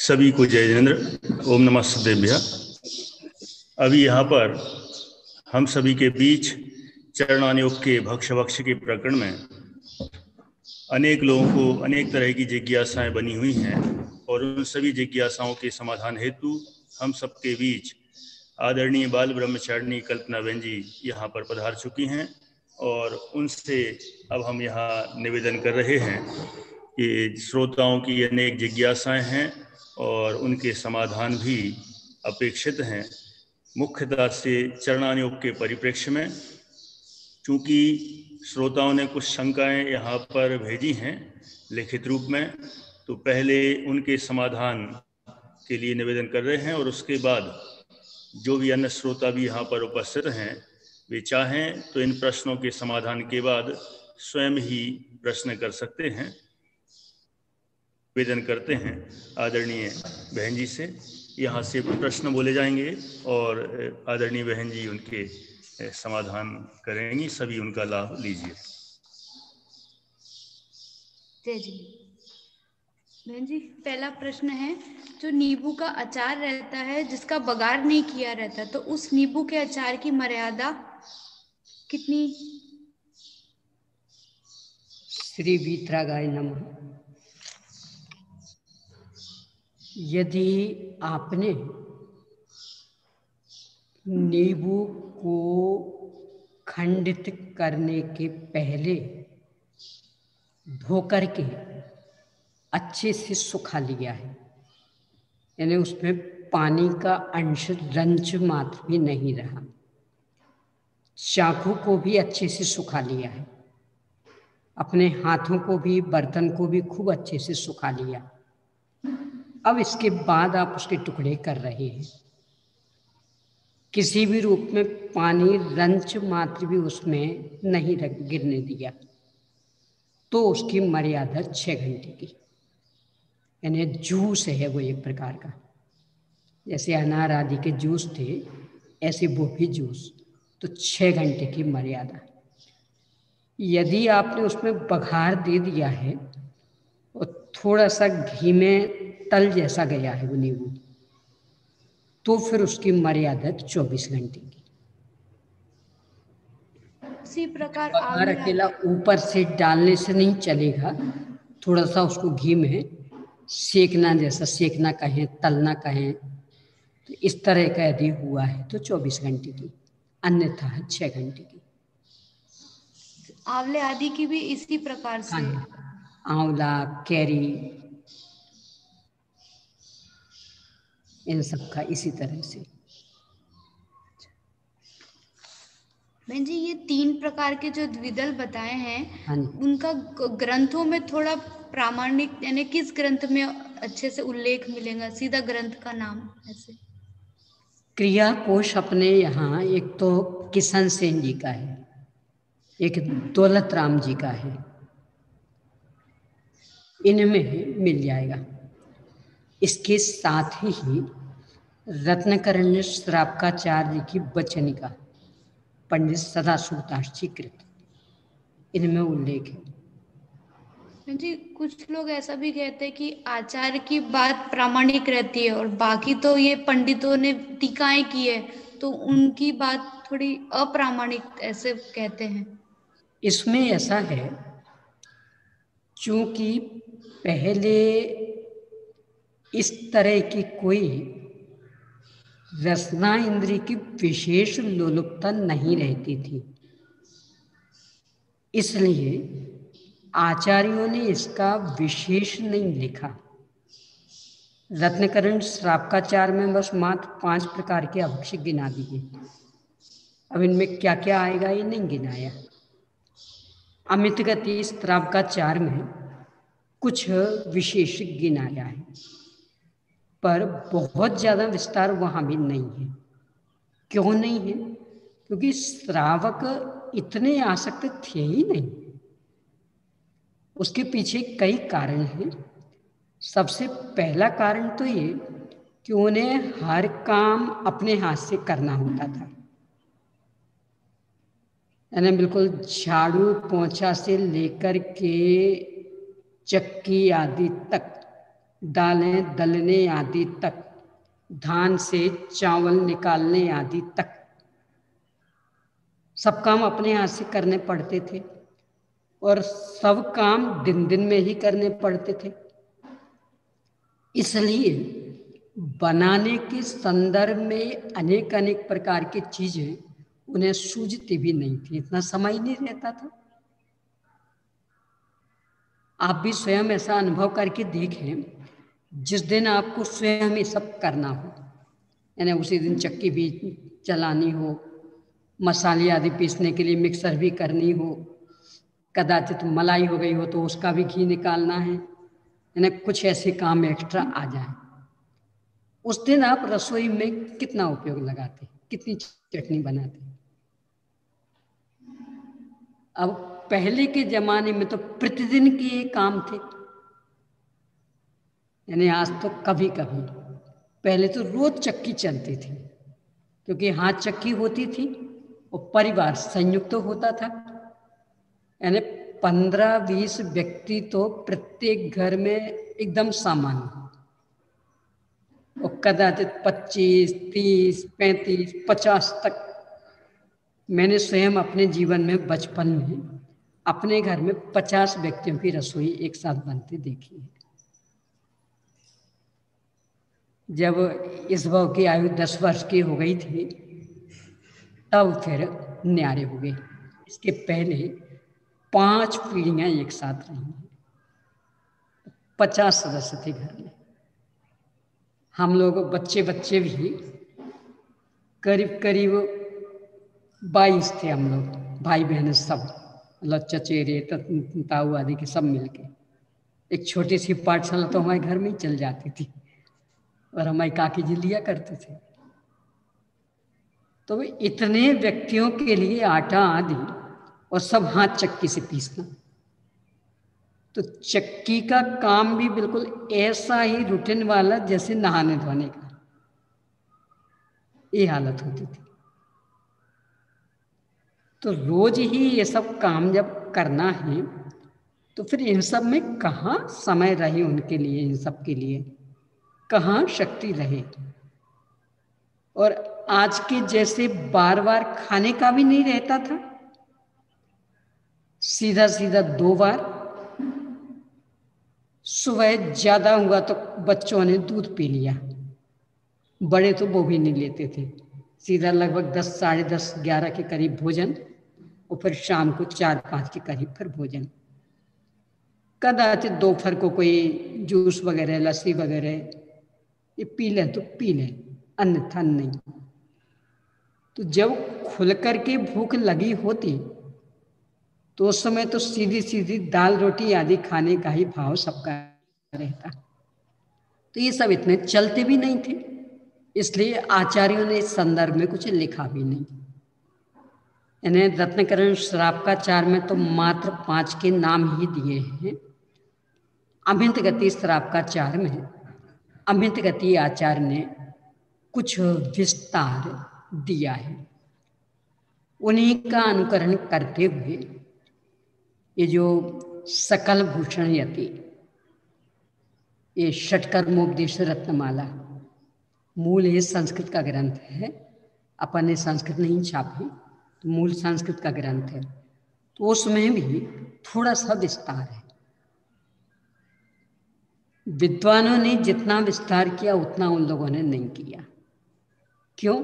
सभी को जय जिनेन्द्र। ओम नमः सिद्धेभ्यः। अभी यहाँ पर हम सभी के बीच चरणानुयोग के भक्ष के प्रकरण में अनेक लोगों को अनेक तरह की जिज्ञासाएं बनी हुई हैं और उन सभी जिज्ञासाओं के समाधान हेतु हम सबके बीच आदरणीय बाल ब्रह्मचारिणी कल्पना बहन जी यहाँ पर पधार चुकी हैं और उनसे अब हम यहाँ निवेदन कर रहे हैं कि श्रोताओं की अनेक जिज्ञासाएं हैं और उनके समाधान भी अपेक्षित हैं। मुख्यतः से चरणानुयोग के परिप्रेक्ष्य में, चूँकि श्रोताओं ने कुछ शंकाएं यहाँ पर भेजी हैं लिखित रूप में, तो पहले उनके समाधान के लिए निवेदन कर रहे हैं और उसके बाद जो भी अन्य श्रोता भी यहाँ पर उपस्थित हैं वे चाहें तो इन प्रश्नों के समाधान के बाद स्वयं ही प्रश्न कर सकते हैं। निवेदन करते हैं आदरणीय बहन जी से, यहाँ से प्रश्न बोले जाएंगे और आदरणीय बहन जी उनके समाधान करेंगी। सभी उनका लाभ लीजिए। जय जी। बहन जी, पहला प्रश्न है, जो नींबू का अचार रहता है जिसका बघार नहीं किया रहता, तो उस नींबू के अचार की मर्यादा कितनी? श्री वीतरागाय नमः। यदि आपने नींबू को खंडित करने के पहले धोकर के अच्छे से सुखा लिया है, यानी उसमें पानी का अंश रंच मात्र भी नहीं रहा, चाकू को भी अच्छे से सुखा लिया है, अपने हाथों को भी बर्तन को भी खूब अच्छे से सुखा लिया, अब इसके बाद आप उसके टुकड़े कर रहे हैं, किसी भी रूप में पानी रंच मात्र भी उसमें नहीं गिरने दिया, तो उसकी मर्यादा 6 घंटे की, यानी जूस है वो एक प्रकार का। जैसे अनार आदि के जूस थे, ऐसे वो भी जूस, तो 6 घंटे की मर्यादा। यदि आपने उसमें बघार दे दिया है और थोड़ा सा घी में तल जैसा गया है वो नींबू, तो फिर उसकी मर्यादा 24 घंटे की। उसी प्रकार बघार अकेला ऊपर से डालने से नहीं चलेगा, थोड़ा सा उसको घी में सेकना, जैसा सेकना कहें, तलना कहें, तो इस तरह का यदि हुआ है तो 24 घंटे की, अन्यथा 6 घंटे की। आंवले आदि की भी इसी प्रकार से? आंवला, कैरी, इन सब का इसी तरह से। बहन जी, ये 3 प्रकार के जो द्विदल बताए हैं, हाँ, उनका ग्रंथों में थोड़ा प्रामाणिक, यानी किस ग्रंथ में अच्छे से उल्लेख मिलेगा, सीधा ग्रंथ का नाम ऐसे? क्रिया कोश अपने यहाँ एक तो किशन सेन जी का है, एक दौलत राम जी का है, इनमें मिल जाएगा। इसके साथ ही रत्नकरण्य श्रावकाचार्य की वचनिका पंडित सदाशिवदास जी कृत, इनमें उल्लेख है। जी, कुछ लोग ऐसा भी कहते हैं कि आचार्य की बात प्रामाणिक रहती है और बाकी तो ये पंडितों ने टीकाएं की है, तो उनकी बात थोड़ी अप्रामाणिक ऐसे कहते हैं। इसमें ऐसा है, चूंकि पहले इस तरह की कोई रसना इंद्री की विशेष लोलुपता नहीं रहती थी, इसलिए आचार्यों ने इसका विशेष नहीं लिखा। रत्नकरण श्रावकाचार में बस मात्र 5 प्रकार के अभक्ष्य गिना दिए। अब इनमें क्या क्या आएगा ये नहीं गिनाया। अमित गति श्रावकाचार में कुछ विशेष गिनाया है, पर बहुत ज़्यादा विस्तार वहाँ भी नहीं है। क्यों नहीं है? क्योंकि श्रावक इतने आसक्त थे ही नहीं। उसके पीछे कई कारण हैं। सबसे पहला कारण तो ये कि उन्हें हर काम अपने हाथ से करना होता था, यानी बिल्कुल झाड़ू पोंछा से लेकर के चक्की आदि तक दालें दलने आदि तक, धान से चावल निकालने आदि तक सब काम अपने हाथ से करने पड़ते थे और सब काम दिन दिन में ही करने पड़ते थे। इसलिए बनाने के संदर्भ में अनेक अनेक प्रकार की चीजें उन्हें सूझती भी नहीं थी, इतना समय ही नहीं रहता था। आप भी स्वयं ऐसा अनुभव करके देखें, जिस दिन आपको स्वयं ये सब करना हो, यानी उसी दिन चक्की भी चलानी हो, मसाले आदि पीसने के लिए मिक्सर भी करनी हो, कदाचित मलाई हो गई हो तो उसका भी घी निकालना है, यानी कुछ ऐसे काम एक्स्ट्रा आ जाए, उस दिन आप रसोई में कितना उपयोग लगाते, कितनी चटनी बनाते। अब पहले के जमाने में तो प्रतिदिन के ये काम थे, यानी आज तो कभी कभी, पहले तो रोज चक्की चलती थी, क्योंकि हाथ चक्की होती थी और परिवार संयुक्त तो होता था, यानी 15-20 व्यक्ति तो प्रत्येक घर में एकदम सामान्य, और कदाचित 25, 30, 35, 50 तक। मैंने स्वयं अपने जीवन में बचपन में अपने घर में 50 व्यक्तियों की रसोई एक साथ बनते देखी है। जब इस भाव की आयु 10 वर्ष की हो गई थी तब फिर न्यारे हो गए। इसके पहले 5 पीढ़ियां एक साथ रही, 50 सदस्य थे घर में। हम लोग बच्चे भी करीब करीब 22 थे हम लोग, भाई बहन सब, मतलब चचेरे ताऊ आदि के सब मिलके। एक छोटी सी पाठशाला तो हमारे घर में ही चल जाती थी और हमारी काकी जी लिया करते थे। तो इतने व्यक्तियों के लिए आटा आदि और सब हाथ चक्की से पीसना, तो चक्की का काम भी बिल्कुल ऐसा ही रूटीन वाला जैसे नहाने धोने का, ये हालत होती थी। तो रोज ही ये सब काम जब करना है तो फिर इन सब में कहाँ समय रहे उनके लिए, इन सब के लिए कहाँ शक्ति रहे। और आज के जैसे बार बार खाने का भी नहीं रहता था, सीधा सीधा 2 बार। सुबह ज्यादा हुआ तो बच्चों ने दूध पी लिया, बड़े तो वो भी नहीं लेते थे, सीधा लगभग 10, साढ़े 10, 11 के करीब भोजन, और फिर शाम को 4-5 के करीब फिर भोजन। कदाचित दोपहर को कोई जूस वगैरह, लस्सी वगैरह ये पी लें तो पी लें, अन्यथा नहीं। तो जब खुल करके भूख लगी होती तो उस समय तो सीधी सीधी दाल रोटी आदि खाने का ही भाव सबका रहता। तो ये सब इतने चलते भी नहीं थे, इसलिए आचार्यों ने इस संदर्भ में कुछ लिखा भी नहीं। इन्हें रत्नकरण श्रावकाचार में तो मात्र 5 के नाम ही दिए हैं। अमित गति श्रावकाचार में अमित गति आचार्य ने कुछ विस्तार दिया है। उन्हीं का अनुकरण करते हुए ये जो सकल भूषण यति, ये षटकर्मोपदेश रत्नमाला, मूल ये संस्कृत का ग्रंथ है, अपन ने संस्कृत नहीं छापी, तो मूल संस्कृत का ग्रंथ है, तो उसमें भी थोड़ा सा विस्तार है। विद्वानों ने जितना विस्तार किया उतना उन लोगों ने नहीं किया। क्यों?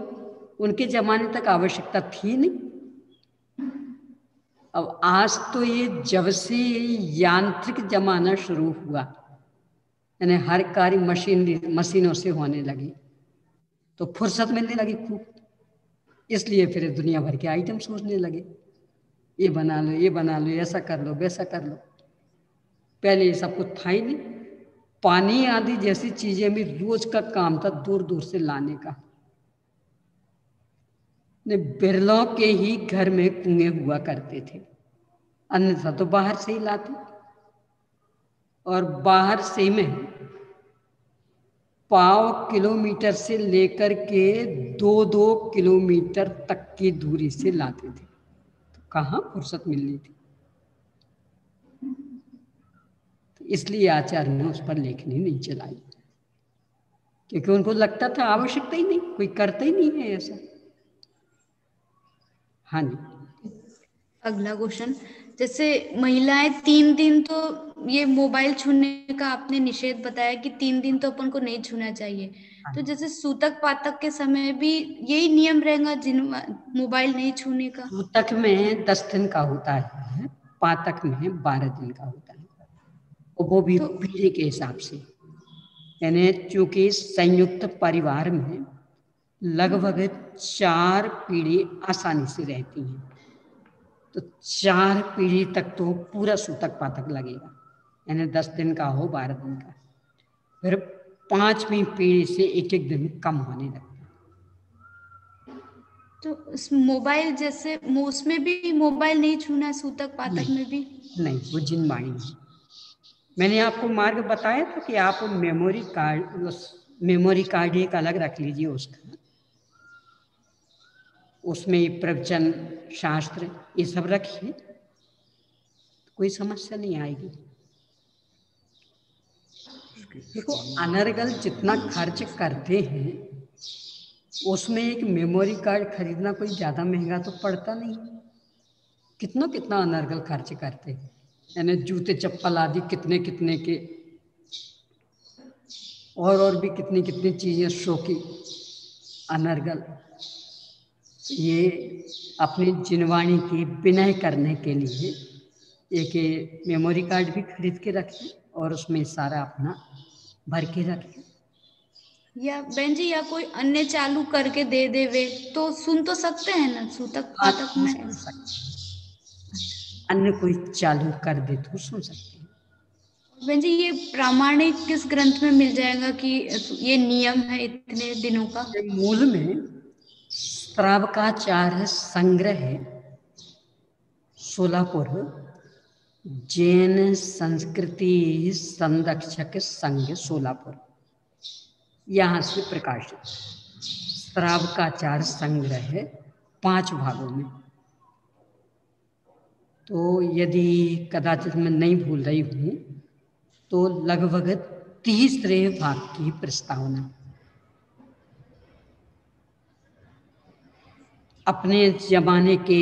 उनके जमाने तक आवश्यकता थी नहीं। अब आज तो ये जब से यांत्रिक जमाना शुरू हुआ, यानी हर कार्य मशीनों से होने लगी, तो फुर्सत मिलने लगी खूब, इसलिए फिर दुनिया भर के आइटम सोचने लगे, ये बना लो, ये बना लो, ऐसा कर लो, वैसा कर लो। पहले ये सब कुछ था ही नहीं। पानी आदि जैसी चीजें भी रोज का काम था दूर दूर से लाने का। बिरलों के ही घर में कुएं हुआ करते थे, अन्यथा तो बाहर से ही लाते, और बाहर से में 5 किलोमीटर से लेकर के 2-2 किलोमीटर तक की दूरी से लाते थे। तो कहाँ फुर्सत मिलनी थी। तो इसलिए आचार्य ने उस पर लेखनी नहीं चलाई, क्योंकि उनको लगता था आवश्यकता ही नहीं, कोई करता ही नहीं है ऐसा। हाँ जी। अगला क्वेश्चन, जैसे महिलाएं 3 दिन तो ये मोबाइल छूने का आपने निषेध बताया कि 3 दिन तो अपन को नहीं छूना चाहिए, तो जैसे सूतक पातक के समय भी यही नियम रहेगा जिन मोबाइल नहीं छूने का? सूतक में 10 दिन का होता है, पातक में 12 दिन का होता है, और वो भी पीढ़ी के हिसाब से। यानी चूंकि संयुक्त परिवार में लगभग 4 पीढ़ी आसानी से रहती हैं, तो 4 पीढ़ी तक तो पूरा सूतक पातक लगेगा, यानी 10 दिन का हो 12 दिन का। फिर 5वीं पीढ़ी से एक एक दिन कम होने लगता है। तो इस मोबाइल जैसे उसमें भी मोबाइल नहीं छूना है, सूतक पातक में भी नहीं, वो जिनवाणी है। मैंने आपको मार्ग बताया था कि आप मेमोरी कार्ड एक अलग रख लीजिए उसका, उसमें प्रवचन शास्त्र ये सब रखिए, कोई समस्या नहीं आएगी। देखो, अनर्गल जितना खर्च करते हैं उसमें एक मेमोरी कार्ड खरीदना कोई ज़्यादा महंगा तो पड़ता नहीं। कितना कितना अनर्गल खर्च करते हैं, यानी जूते चप्पल आदि कितने कितने के, और भी कितनी कितनी चीज़ें शो की अनर्गल। ये अपनी जिनवाणी की विनय करने के लिए एक मेमोरी कार्ड भी खरीद के रखें और उसमें सारा अपना भर के रखें। या बहन जी, या कोई अन्य चालू करके दे देवे तो सुन तो सकते हैं ना सूतक पातक में? सुन सकते हैं, अन्य कोई चालू कर दे तो सुन सकते हैं। बहन जी, ये प्रामाणिक किस ग्रंथ में मिल जाएगा कि ये नियम है इतने दिनों का? मूल में श्रावकाचार्य संग्रह है, सोलापुर जैन संस्कृति संरक्षक संघ सोलापुर, यहाँ से प्रकाशित श्रावकाचार्य संग्रह है 5 भागों में। तो यदि कदाचित मैं नहीं भूल रही हूँ तो लगभग 30वें भाग की प्रस्तावना। अपने जमाने के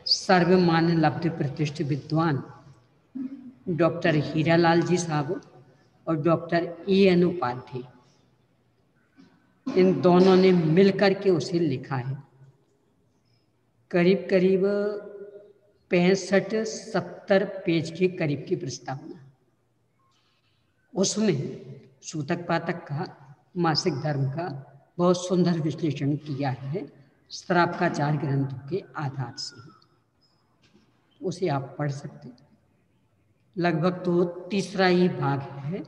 सर्वमान्य लब्ध प्रतिष्ठित विद्वान डॉक्टर हीरालाल जी साहब और डॉक्टर E.N. उपाध्याय, इन दोनों ने मिलकर के उसे लिखा है। करीब करीब 65-70 पेज के करीब की प्रस्तावना। उसमें सूतक पातक का, मासिक धर्म का बहुत सुंदर विश्लेषण किया है श्रावकाचार्य ग्रंथों के आधार से। उसे आप पढ़ सकते हैं। लगभग तो 3रा ही भाग है,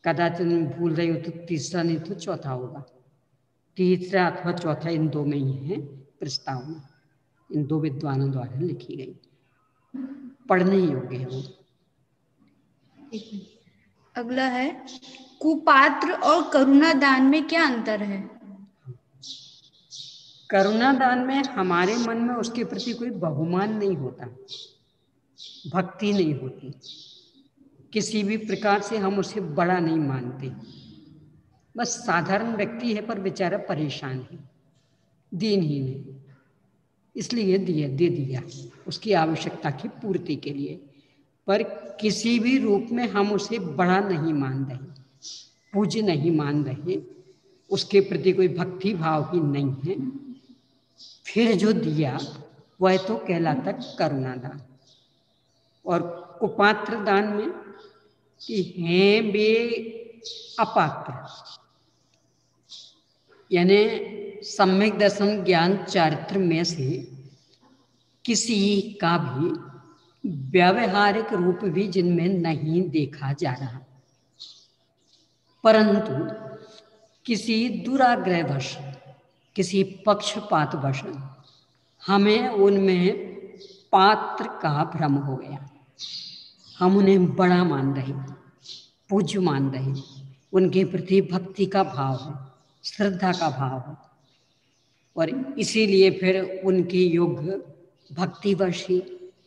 कदाचित भूल रही हो तो 3रा नहीं तो 4था होगा। 3रा अथवा 4था, इन 2 में ही है प्रस्तावना, इन 2 विद्वानों द्वारा लिखी गई, पढ़ने योग्य है वो। अगला है, कुपात्र और करुणा दान में क्या अंतर है? करुणा दान में हमारे मन में उसके प्रति कोई बहुमान नहीं होता, भक्ति नहीं होती, किसी भी प्रकार से हम उसे बड़ा नहीं मानते। बस साधारण व्यक्ति है पर बेचारा परेशान है, दीनहीन है, इसलिए दे दिया उसकी आवश्यकता की पूर्ति के लिए। पर किसी भी रूप में हम उसे बड़ा नहीं मान रहे, पूज्य नहीं मान रहे, उसके प्रति कोई भक्ति भाव ही नहीं है, फिर जो दिया वह तो कहलाता करुणा दान। और कुपात्र दान में कि हैं वे अपात्र, यानी सम्यक दर्शन ज्ञान चारित्र में से किसी का भी व्यावहारिक रूप भी जिनमें नहीं देखा जा रहा, परंतु किसी दुराग्रहवश, किसी पक्षपातवश हमें उनमें पात्र का भ्रम हो गया, हम उन्हें बड़ा मान रहे, पूज्य मान रहे, उनके प्रति भक्ति का भाव है, श्रद्धा का भाव है, और इसीलिए फिर उनकी योग भक्ति वर्षी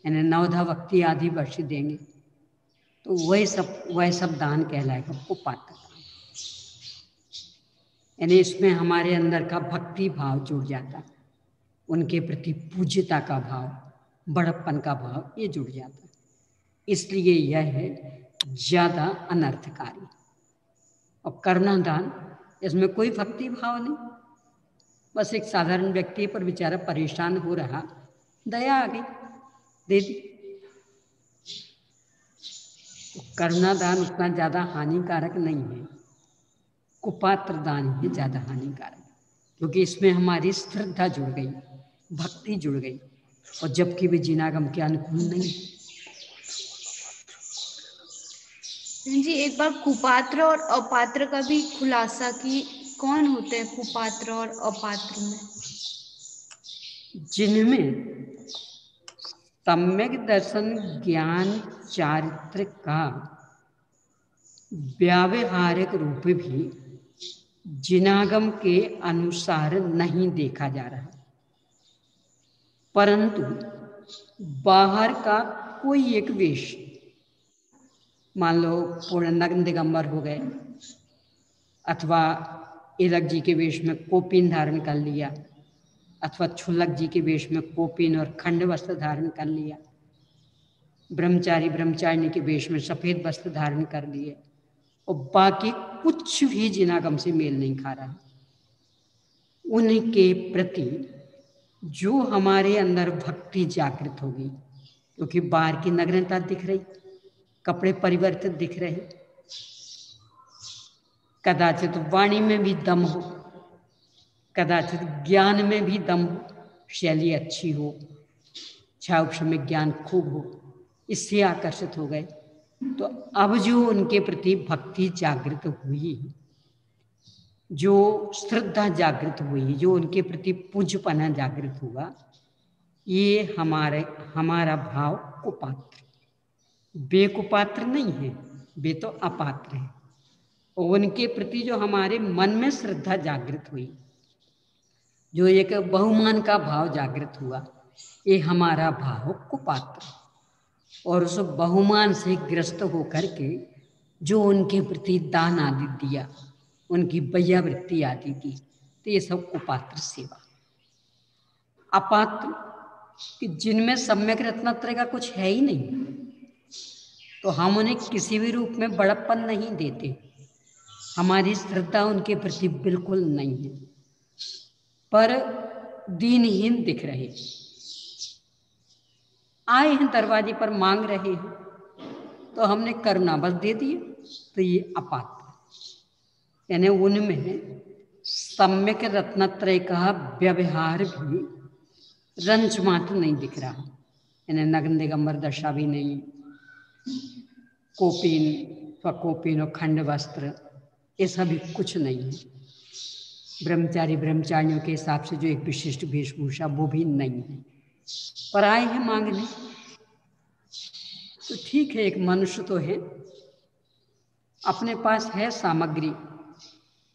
यानी नवधा भक्ति आदि वर्षी देंगे। तो वह सब दान कहलाएगा कुपात्र दान। यानी इसमें हमारे अंदर का भक्ति भाव जुड़ जाता है, उनके प्रति पूज्यता का भाव, बड़प्पन का भाव ये जुड़ जाता है। इसलिए यह है ज्यादा अनर्थकारी। और करना दान, इसमें कोई भक्ति भाव नहीं, बस एक साधारण व्यक्ति पर बेचारा परेशान हो रहा, दया आ गई, दे दी। तो करना दान उतना ज्यादा हानिकारक नहीं है, कुपात्र दान ही ज्यादा हानिकारक, क्योंकि इसमें हमारी श्रद्धा जुड़ गई, भक्ति जुड़ गई, और जबकि वे जिनागम के अनुकूल नहीं। जी एक बार कुपात्र और अपात्र का भी खुलासा कि कौन होते हैं कुपात्र और अपात्र में? जिनमें सम्यक दर्शन ज्ञान चारित्र का व्यावहारिक रूप भी जिनागम के अनुसार नहीं देखा जा रहा, परंतु बाहर का कोई एक वेश, मान लो पूर्ण नग्न दिगंबर हो गए, अथवा इलक जी के वेश में कोपीन धारण कर लिया, अथवा छुल्लक जी के वेश में कोपीन और खंड वस्त्र धारण कर लिया, ब्रह्मचारी ब्रह्मचारिणी के वेश में सफेद वस्त्र धारण कर लिए, और बाकी कुछ भी जिनागम से मेल नहीं खा रहा, उनके प्रति जो हमारे अंदर भक्ति जागृत होगी, क्योंकि बाहर की नग्नता दिख रही, कपड़े परिवर्तित दिख रहे, कदाचित वाणी में भी दम हो, कदाचित ज्ञान में भी दम हो, शैली अच्छी हो, छाउक्ष में ज्ञान खूब हो, इससे आकर्षित हो गए। तो अब जो उनके प्रति भक्ति जागृत हुई, जो श्रद्धा जागृत हुई, जो उनके प्रति पूज्यपना जागृत हुआ, ये हमारा भाव कुपात्र, बेकुपात्र नहीं है, वे तो अपात्र है। और उनके प्रति जो हमारे मन में श्रद्धा जागृत हुई, जो एक बहुमान का भाव जागृत हुआ, ये हमारा भाव कुपात्र। और उस बहुमान से ग्रस्त होकर के जो उनके प्रति दान आदि दिया, उनकी बह्यावृत्ति आदि की, तो ये सब कुपात्र सेवा। अपात्र कि जिनमें सम्यक रत्नत्रय का कुछ है ही नहीं, तो हम उन्हें किसी भी रूप में बड़प्पन नहीं देते, हमारी श्रद्धा उनके प्रति बिल्कुल नहीं है, पर दीनहीन दिख रहे, आए हैं दरवाजे पर मांग रहे हैं, तो हमने करुणा बस दे दिए, तो ये अपात्र। यानी उनमें सम्यक रत्नत्रय का व्यवहार भी रंच मात्र नहीं दिख रहा, यानी नग्न दिगंबर दशा भी नहीं, कोपीन और खंड वस्त्र, ये सभी कुछ नहीं है। ब्रह्मचारी ब्रह्मचारियों के हिसाब से जो एक विशिष्ट वेशभूषा, वो भी नहीं है, पर आए हैं मांगने। तो ठीक है, एक मनुष्य तो है, अपने पास है सामग्री,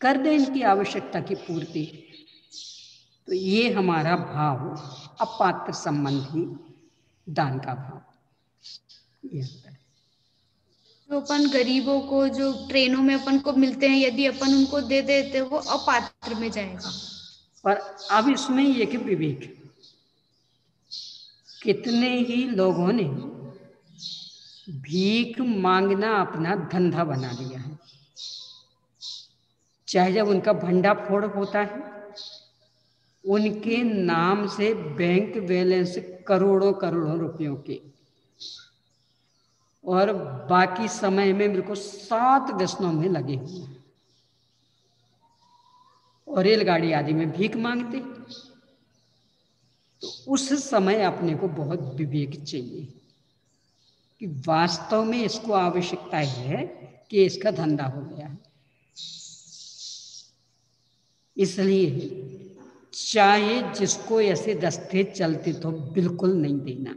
कर दे इनकी आवश्यकता की पूर्ति, तो ये हमारा भाव अपात्र संबंधी दान का भाव। ये जो अपन गरीबों को जो ट्रेनों में अपन को मिलते हैं, यदि अपन उनको दे देते, वो अपात्र में जाएगा। पर अब इसमें एक विवेक, कितने ही लोगों ने भीख मांगना अपना धंधा बना लिया है। चाहे जब उनका भंडाफोड़ होता है, उनके नाम से बैंक बैलेंस करोड़ों करोड़ों रुपयों के, और बाकी समय में मेरे को 7 व्यसनों में लगे हुए हैं, और रेलगाड़ी आदि में भीख मांगते। तो उस समय अपने को बहुत विवेक चाहिए कि वास्तव में इसको आवश्यकता है कि इसका धंधा हो गया है। इसलिए चाहे जिसको ऐसे दस्ते चलते तो बिल्कुल नहीं देना।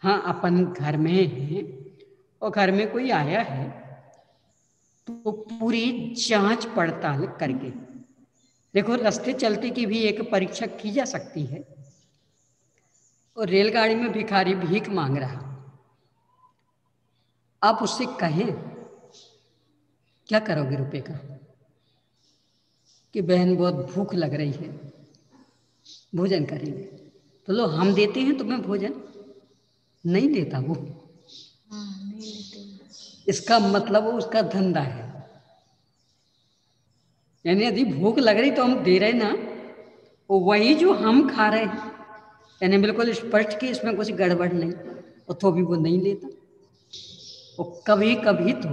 हाँ, अपन घर में हैं और घर में कोई आया है तो पूरी जांच पड़ताल करके, देखो रास्ते चलते की भी एक परीक्षा की जा सकती है। और रेलगाड़ी में भिखारी भीख मांग रहा, आप उससे कहें क्या करोगे रुपए का, कि बहन बहुत भूख लग रही है, भोजन करेंगे, तो लो हम देते हैं तुम्हें भोजन, नहीं देता वो। नहीं लेते। इसका मतलब वो उसका धंधा है। यानी यदि भूख लग रही तो हम दे रहे ना, वो वही जो हम खा रहे हैं, यानी बिल्कुल स्पष्ट कि इसमें कुछ गड़बड़ नहीं, और तो भी वो नहीं लेता। और कभी कभी तो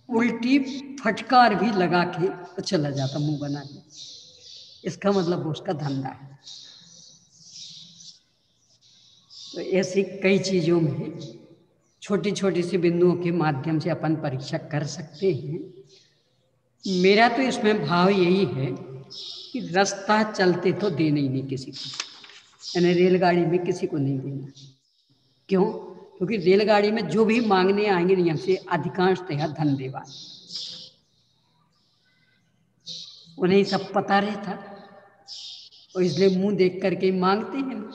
उल्टी फटकार भी लगा के तो चला जाता मुंह बना के। इसका मतलब वो उसका धंधा है। तो ऐसी कई चीज़ों में छोटी छोटी सी बिंदुओं के माध्यम से अपन परीक्षा कर सकते हैं। मेरा तो इसमें भाव यही है कि रास्ता चलते तो देना ही नहीं किसी को, यानी रेलगाड़ी में किसी को नहीं देना। क्यों? क्योंकि रेलगाड़ी में जो भी मांगने आएंगे नियम से अधिकांशतः धंधेवाद, उन्हें सब पता रहता और इसलिए मुंह देख करके मांगते हैं।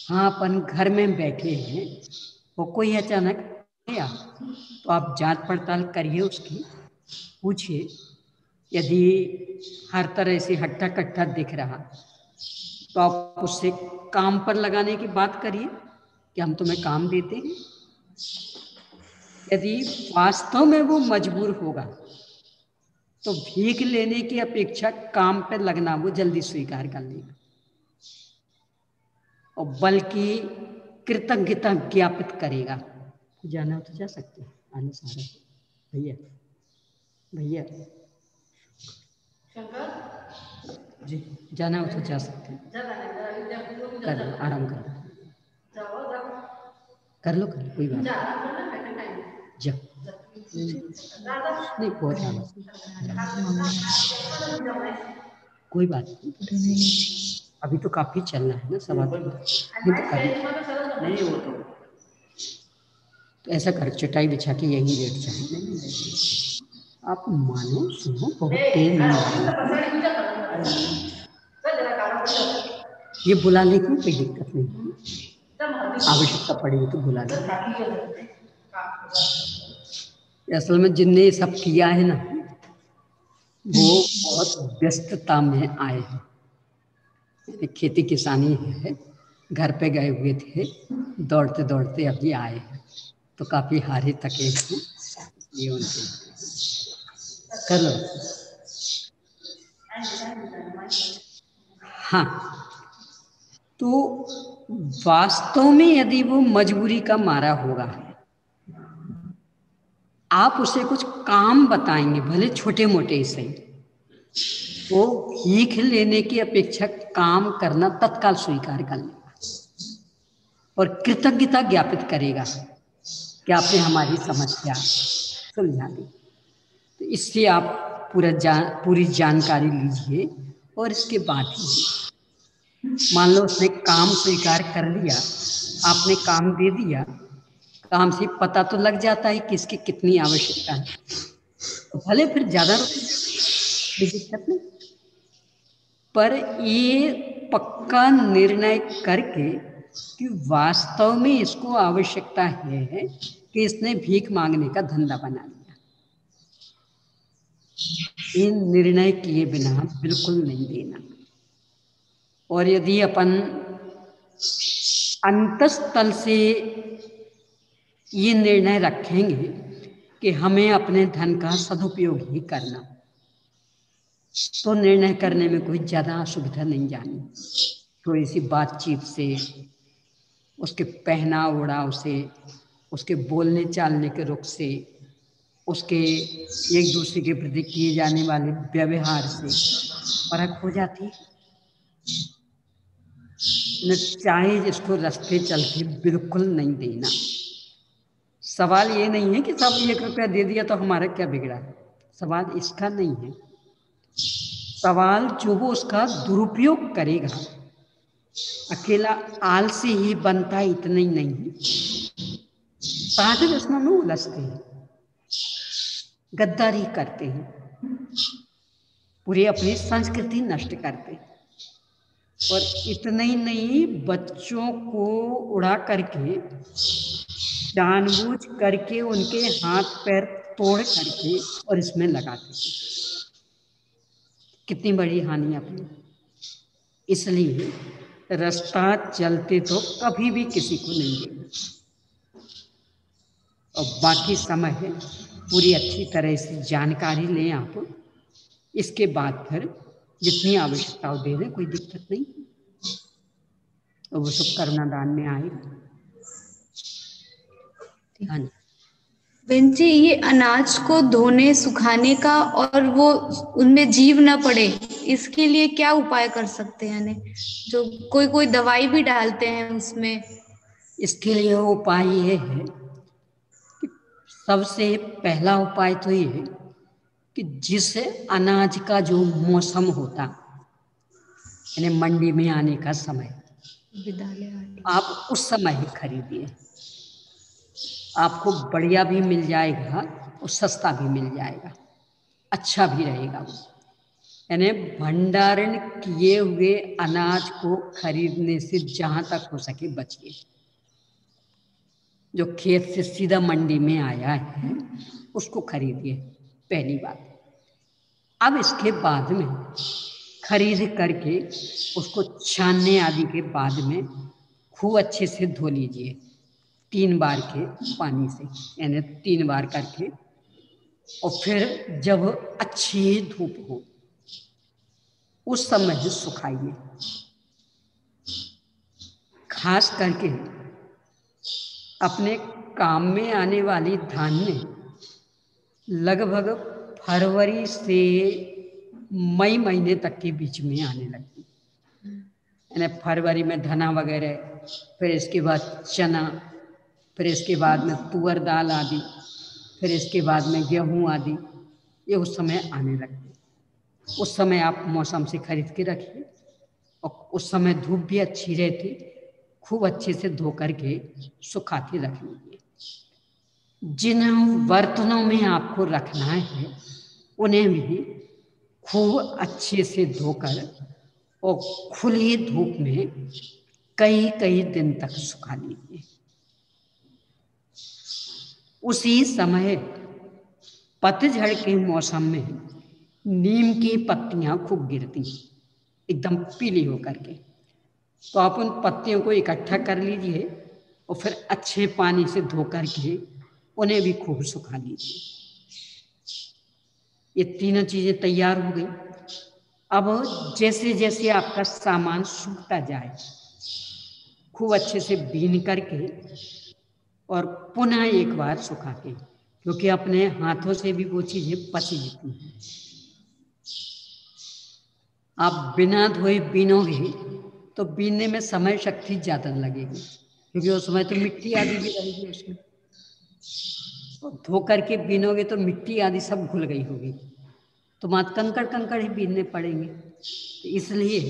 हाँ, अपन घर में बैठे हैं और कोई अचानक आया तो आप जांच पड़ताल करिए उसकी, पूछिए। यदि हर तरह से हट्टा कट्टा दिख रहा तो आप उससे काम पर लगाने की बात करिए कि हम तुम्हें काम देते हैं। यदि वास्तव में वो मजबूर होगा तो भीख लेने की अपेक्षा काम पर लगना वो जल्दी स्वीकार कर लेगा, और बल्कि कृतज्ञता ज्ञापित करेगा। जाना तो जा सकते हैं, आने सारा भैया भैया जी, जाना हो तो जा सकते हैं। कर लो, आराम कर लो, कर लो कोई बात नहीं। जा नहीं, बहुत कोई बात नहीं, अभी तो काफी चलना है ना, सवाल नहीं तो कर नहीं वो तो ऐसा कर, चटाई बिछा के यहीं लेट जाए। आप मानो सुनो, बहुत तेज ये बुला ले, क्यों कोई दिक्कत नहीं, आवश्यकता पड़ेगी तो बुला ले। असल में जिनने ये सब किया है ना, वो बहुत व्यस्तता में आए हैं। खेती किसानी है, घर पे गए हुए थे, दौड़ते दौड़ते अभी आए हैं, तो काफी हारे थके हैं, ये उनके कर लो। हाँ, तो वास्तव में यदि वो मजबूरी का मारा होगा, आप उसे कुछ काम बताएंगे, भले छोटे मोटे ही सही, वो भीख लेने की अपेक्षा काम करना तत्काल स्वीकार कर लेगा और कृतज्ञता ज्ञापित करेगा कि आपने हमारी समस्या सुलझा दी। तो इससे आप पूरी जानकारी लीजिए, और इसके बाद ही मान लो उसने काम स्वीकार कर लिया, आपने काम दे दिया, काम से पता तो लग जाता है कि इसकी कितनी आवश्यकता है, तो भले फिर ज्यादा दिक्कत नहीं, पर ये पक्का निर्णय करके कि वास्तव में इसको आवश्यकता है कि इसने भीख मांगने का धंधा बना लिया, ये निर्णय किए बिना बिल्कुल नहीं देना। और यदि अपन अंतस्तल से ये निर्णय रखेंगे कि हमें अपने धन का सदुपयोग ही करना, तो निर्णय करने में कोई ज़्यादा असुविधा नहीं जानी। थोड़ी सी बातचीत से, उसके पहना ओढ़ाव से, उसके बोलने चालने के रुख से, उसके एक दूसरे के प्रति किए जाने वाले व्यवहार से परख हो जाती है। न चाहे जिसको रास्ते चलते बिल्कुल नहीं देना। सवाल ये नहीं है कि सब 1 रुपया दे दिया तो हमारा क्या बिगड़ा, सवाल इसका नहीं है। सवाल जो वो उसका दुरुपयोग करेगा, अकेला आलसी ही बनता है इतना ही नहीं, साथ इसमें में उलझते हैं, गद्दारी करते हैं, पूरी अपनी संस्कृति नष्ट करते हैं। और इतना ही नहीं, बच्चों को उड़ा करके जानबूझ करके उनके हाथ पैर तोड़ करके और इसमें लगाते थे। कितनी बड़ी हानि अपनी। इसलिए रास्ता चलते तो कभी भी किसी को नहीं देना, और बाकी समय है पूरी अच्छी तरह से जानकारी लें आप। इसके बाद फिर जितनी आवश्यकता हो दे दें, कोई दिक्कत नहीं, और वो सब करुणा दान में आएगा। हाँ जी। बहन जी, ये अनाज को धोने सुखाने का और वो उनमें जीव न पड़े, इसके लिए क्या उपाय कर सकते हैं? यानी जो कोई कोई दवाई भी डालते हैं उसमें। इसके लिए उपाय ये है कि सबसे पहला उपाय तो ये है कि जिस अनाज का जो मौसम होता, यानी मंडी में आने का समय, आप उस समय ही खरीदिए। आपको बढ़िया भी मिल जाएगा और सस्ता भी मिल जाएगा, अच्छा भी रहेगा वो। यानी भंडारण किए हुए अनाज को खरीदने से जहाँ तक हो सके बचिए। जो खेत से सीधा मंडी में आया है उसको खरीदिए, पहली बात। अब इसके बाद में खरीद करके उसको छानने आदि के बाद में खूब अच्छे से धो लीजिए 3 बार के पानी से, यानी 3 बार करके। और फिर जब अच्छी धूप हो उस समय ही सुखाइए। खास करके अपने काम में आने वाली धान्य लगभग फरवरी से मई महीने तक के बीच में आने लगती। यानी फरवरी में धना वगैरह, फिर इसके बाद चना, फिर इसके बाद में तुअर दाल आदि, फिर इसके बाद में गेहूं आदि, ये उस समय आने लगते। उस समय आप मौसम से खरीद के रखिए, और उस समय धूप भी अच्छी रहती, खूब अच्छे से धो करके सुखा के रख लीजिए। जिन बर्तनों में आपको रखना है उन्हें भी खूब अच्छे से धोकर और खुली धूप में कई कई दिन तक सुखा लीजिए। उसी समय पतझड़ के मौसम में नीम की पत्तियां खूब गिरती एकदम पीली होकर के, तो आप उन पत्तियों को इकट्ठा कर लीजिए और फिर अच्छे पानी से धो करके उन्हें भी खूब सुखा लीजिए। ये तीनों चीजें तैयार हो गई। अब जैसे जैसे आपका सामान सूखता जाए खूब अच्छे से बीन करके और पुनः एक बार सुखा के, क्योंकि अपने हाथों से भी वो चीजें पची जाती हैं। आप बिना धोए बीनोगे तो बीनने में समय शक्ति ज्यादा लगेगी, क्योंकि उस समय तो मिट्टी आदि भी रहेगी उसमें। धो करके बीनोगे तो मिट्टी आदि सब घुल गई होगी, तो मात्र कंकड़ कंकड़ ही बीनने पड़ेंगे। तो इसलिए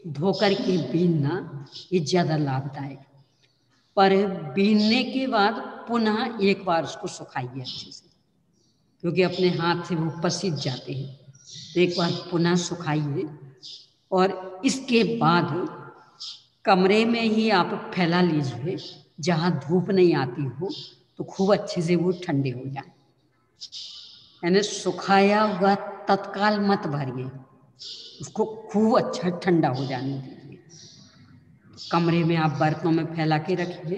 धो करके बीनना ये ज़्यादा लाभदायक। पर बीनने के बाद पुनः एक बार उसको सुखाइए अच्छे से, क्योंकि अपने हाथ से वो पसीज जाते हैं। तो एक बार पुनः सुखाइए, और इसके बाद कमरे में ही आप फैला लीजिए जहाँ धूप नहीं आती हो, तो खूब अच्छे से वो ठंडे हो जाए। यानी सुखाया हुआ तत्काल मत भरिए, उसको खूब अच्छा ठंडा हो जाने दीजिए। कमरे में आप बर्तनों में फैला के रखिए,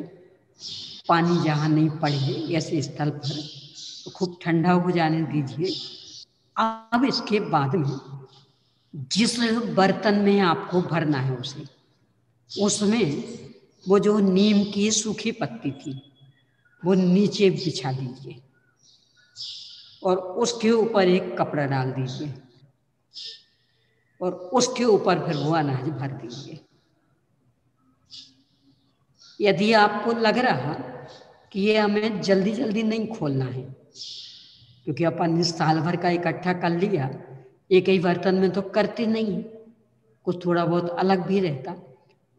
पानी जहाँ नहीं पड़े ऐसे स्थल पर, तो खूब ठंडा हो जाने दीजिए। अब इसके बाद में जिस बर्तन में आपको भरना है उसमें वो जो नीम की सूखी पत्ती थी वो नीचे बिछा दीजिए, और उसके ऊपर एक कपड़ा डाल दीजिए, और उसके ऊपर फिर वो अनाज भर दीजिए। यदि आपको लग रहा कि ये हमें जल्दी जल्दी नहीं खोलना है, क्योंकि अपन साल भर का इकट्ठा कर लिया, एक ही बर्तन में तो करते नहीं, कुछ थोड़ा बहुत अलग भी रहता,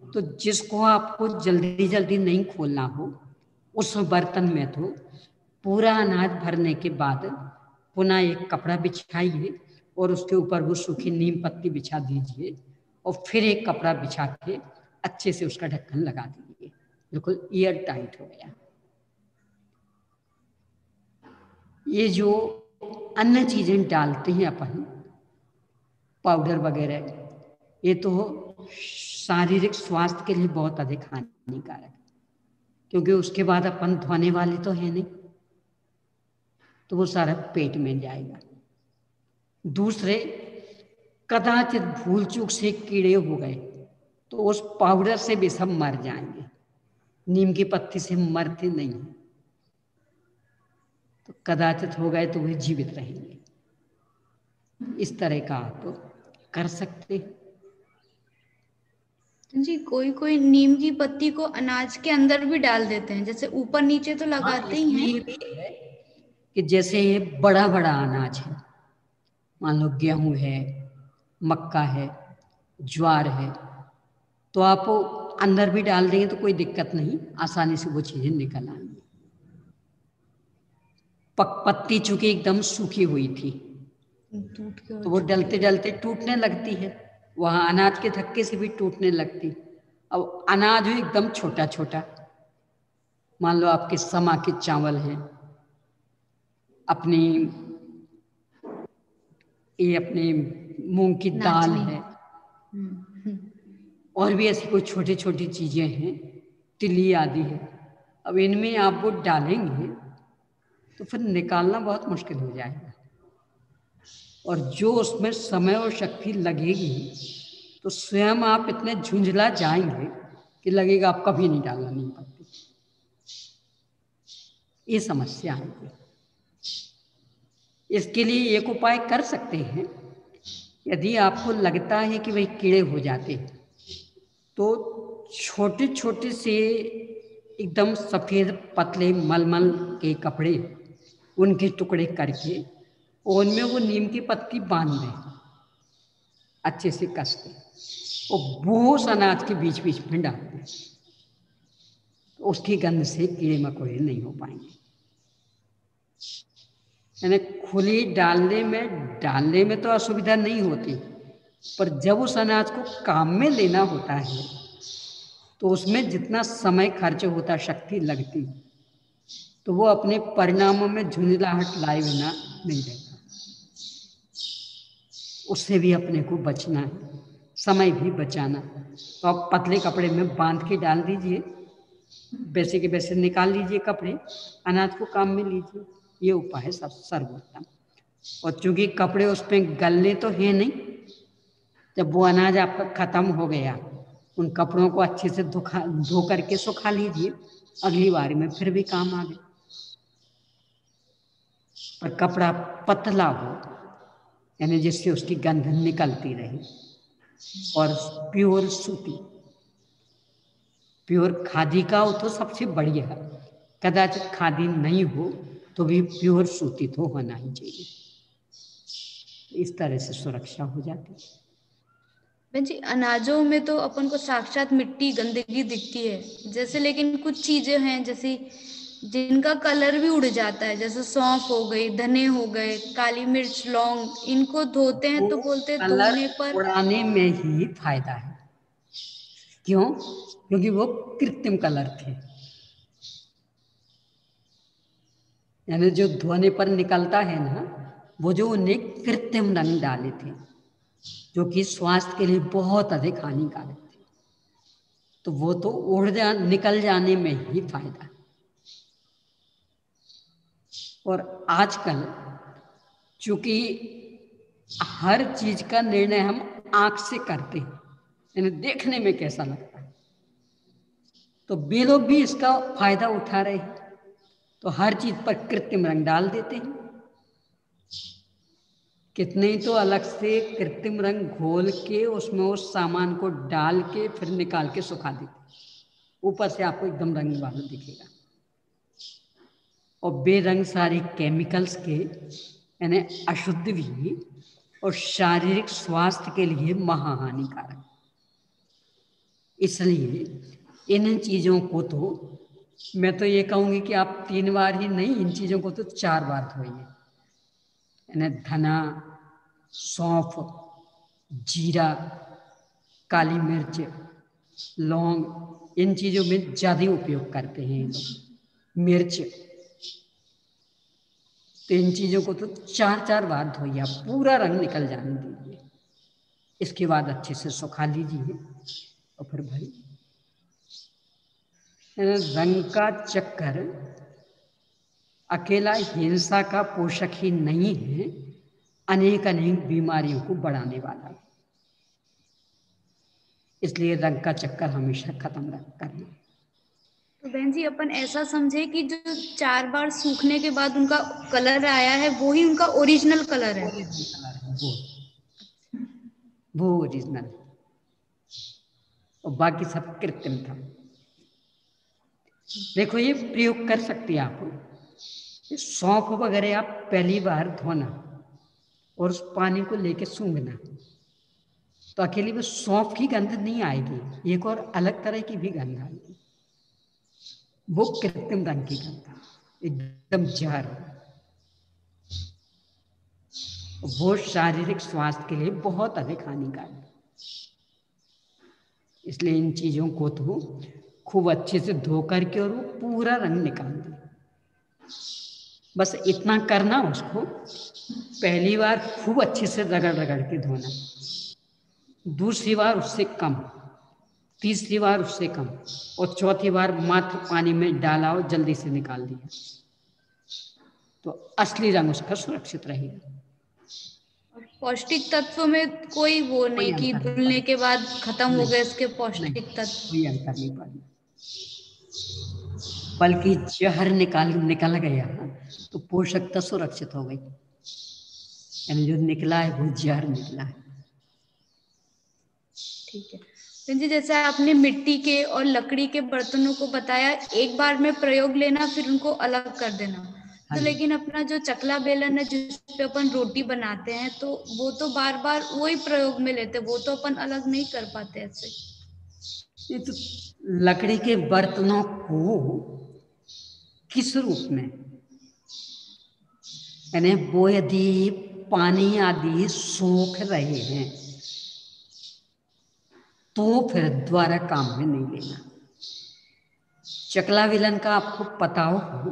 तो जिसको आपको जल्दी जल्दी नहीं खोलना हो उस बर्तन में तो पूरा अनाज भरने के बाद पुनः एक कपड़ा बिछाइए, और उसके ऊपर वो सूखी नीम पत्ती बिछा दीजिए, और फिर एक कपड़ा बिछा के अच्छे से उसका ढक्कन लगा दीजिए। बिल्कुल ईयर टाइट हो गया। ये जो अन्य चीजें डालते हैं अपन, पाउडर वगैरह, ये तो शारीरिक स्वास्थ्य के लिए बहुत अधिक हानिकारक है, क्योंकि उसके बाद अपन धोने वाले तो है नहीं, तो वो सारा पेट में जाएगा। दूसरे, कदाचित भूल चूक से कीड़े हो गए तो उस पाउडर से भी सब मर जाएंगे, नीम की पत्ती से मरते नहीं, तो कदाचित हो गए तो वे जीवित रहेंगे। इस तरह का आप कर सकते। जी कोई कोई नीम की पत्ती को अनाज के अंदर भी डाल देते हैं, जैसे ऊपर नीचे तो लगाते ही हैं। ये भी है कि जैसे ये बड़ा बड़ा अनाज है, मान लो गेहूं है, मक्का है, ज्वार है, तो आप अंदर भी डाल देंगे तो कोई दिक्कत नहीं, आसानी से वो चीजें निकल आएंगी। पत्ती चूंकि एकदम सूखी हुई थी तो वो डलते डलते टूटने लगती है, वहां अनाज के धक्के से भी टूटने लगती। अब अनाज हो एकदम छोटा छोटा, मान लो आपके समा के चावल हैं, अपनी ये अपनी मूंग की दाल है, और भी ऐसी कोई छोटी छोटी चीजें हैं, तिली आदि है। अब इनमें आप वो डालेंगे तो फिर निकालना बहुत मुश्किल हो जाएगा, और जो उसमें समय और शक्ति लगेगी तो स्वयं आप इतने झुंझला जाएंगे कि लगेगा आप कभी नहीं डालना नीम पत्ती। ये समस्या है। इसके लिए एक उपाय कर सकते हैं, यदि आपको लगता है कि भाई कीड़े हो जाते हैं तो छोटे छोटे से एकदम सफ़ेद पतले मलमल के कपड़े, उनके टुकड़े करके उनमें वो नीम की पत्ती बांध दें अच्छे से कस के, और बोस अनाज के बीच बीच में डाल दें, तो उसकी गंध से कीड़े मकोड़े नहीं हो पाएंगे। यानी खुली डालने में तो असुविधा नहीं होती, पर जब उस अनाज को काम में लेना होता है तो उसमें जितना समय खर्च होता, शक्ति लगती, तो वो अपने परिणामों में झुंझलाहट लाए बिना नहीं रहता। उससे भी अपने को बचना है, समय भी बचाना। तो आप पतले कपड़े में बांध के डाल दीजिए, वैसे के वैसे निकाल लीजिए कपड़े, अनाज को काम में लीजिए। ये उपाय है सर्वोत्तम। और चूंकि कपड़े उस पर गलने तो है नहीं, जब वो अनाज आपका खत्म हो गया, उन कपड़ों को अच्छे से धो करके सुखा लीजिए, अगली बार में फिर भी काम आ गए। पर कपड़ा पतला हो, यानी जिससे उसकी गंध निकलती रहे, और प्योर सूती, प्योर खादी का हो तो सबसे बढ़िया। कदाचित खादी नहीं हो तो भी प्योर सूती तो होना ही चाहिए। इस तरह से सुरक्षा हो जाती है। बहन जी, अनाजों में तो अपन को साक्षात मिट्टी गंदगी दिखती है, जैसे लेकिन कुछ चीजें हैं जैसे जिनका कलर भी उड़ जाता है, जैसे सौंफ हो गई, धने हो गए, काली मिर्च, लौंग, इनको धोते हैं तो बोलते हैं धोने पर उड़ाने में ही फायदा है। क्यों? क्योंकि वो कृत्रिम कलर थे, यानी जो धोने पर निकलता है ना, वो जो उन्हें कृत्रिम रंग डाले थे, जो कि स्वास्थ्य के लिए बहुत अधिक हानिकारक थे, तो वो तो निकल जाने में ही फायदा। और आजकल चूंकि हर चीज का निर्णय हम आंख से करते हैं, यानी देखने में कैसा लगता है, तो वे लोग भी इसका फायदा उठा रहे हैं, तो हर चीज पर कृत्रिम रंग डाल देते हैं। कितने ही तो अलग से कृत्रिम रंग घोल के उसमें उस सामान को डाल के फिर निकाल के सुखा देते, ऊपर से आपको एकदम रंग वाला दिखेगा। और बेरंग सारे केमिकल्स के, यानी अशुद्ध भी और शारीरिक स्वास्थ्य के लिए महाहानिकारक। इसलिए इन चीजों को तो मैं तो ये कहूंगी कि आप 3 बार ही नहीं, इन चीजों को तो 4 बार धोइए। यानी धना, सौंफ, जीरा, काली मिर्च, लौंग, इन चीजों में ज्यादा उपयोग करते हैं ये लोग। मिर्च, तो इन चीजों को तो 4-4 बार धोइए, पूरा रंग निकल जाने दीजिए। इसके बाद अच्छे से सुखा लीजिए और फिर भरिए। रंग का चक्कर अकेला हिंसा का पोषक ही नहीं है, अनेक अनेक बीमारियों को बढ़ाने वाला है। इसलिए रंग का चक्कर हमेशा खत्म करना। तो बहन जी अपन ऐसा समझे कि जो 4 बार सूखने के बाद उनका कलर आया है वो ही उनका ओरिजिनल कलर है। ओरिजिनल कलर है वो ओरिजिनल, और बाकी सब कृत्रिम था। देखो ये प्रयोग कर सकते हैं आप। सौंफ वगैरह आप पहली बार धोना और उस पानी को लेके सूंघना, तो अकेली वो सौंफ की गंध नहीं आएगी, एक और अलग तरह की भी गंध आएगी। वो कृत्रिम रंग की गंध, एकदम जहर। वो शारीरिक स्वास्थ्य के लिए बहुत अधिक हानिकारक। इसलिए इन चीजों को तो खूब अच्छे से धो करके और वो पूरा रंग निकाल दे। बस इतना करना, उसको पहली बार खूब अच्छे से रगड़ रगड़ के धोना, दूसरी बार उससे कम, तीसरी बार उससे कम, और चौथी बार मात्र पानी में डाला और जल्दी से निकाल दिया, तो असली रंग उसका सुरक्षित रहेगा। पौष्टिक तत्व में कोई वो नहीं कि धुलने के बाद खत्म हो गए इसके पौष्टिक तत्व, कोई अंतर नहीं पड़ना, बल्कि जहर निकल गया तो पोषकता सुरक्षित हो गई, यानी जो निकला है वो जहर निकला है। ठीक है बहन जी, जैसे आपने मिट्टी के और लकड़ी के बर्तनों को बताया, एक बार में प्रयोग लेना फिर उनको अलग कर देना। तो लेकिन अपना जो चकला बेलन है जिस पे अपन रोटी बनाते हैं, तो वो तो बार बार वही प्रयोग में लेते, वो तो अपन अलग नहीं कर पाते ऐसे। ये तो लकड़ी के बर्तनों को किस रूप में, यानी वो यदि पानी आदि सोख रहे हैं तो फिर द्वारा काम में नहीं लेना। चकला बेलन का आपको पता हो,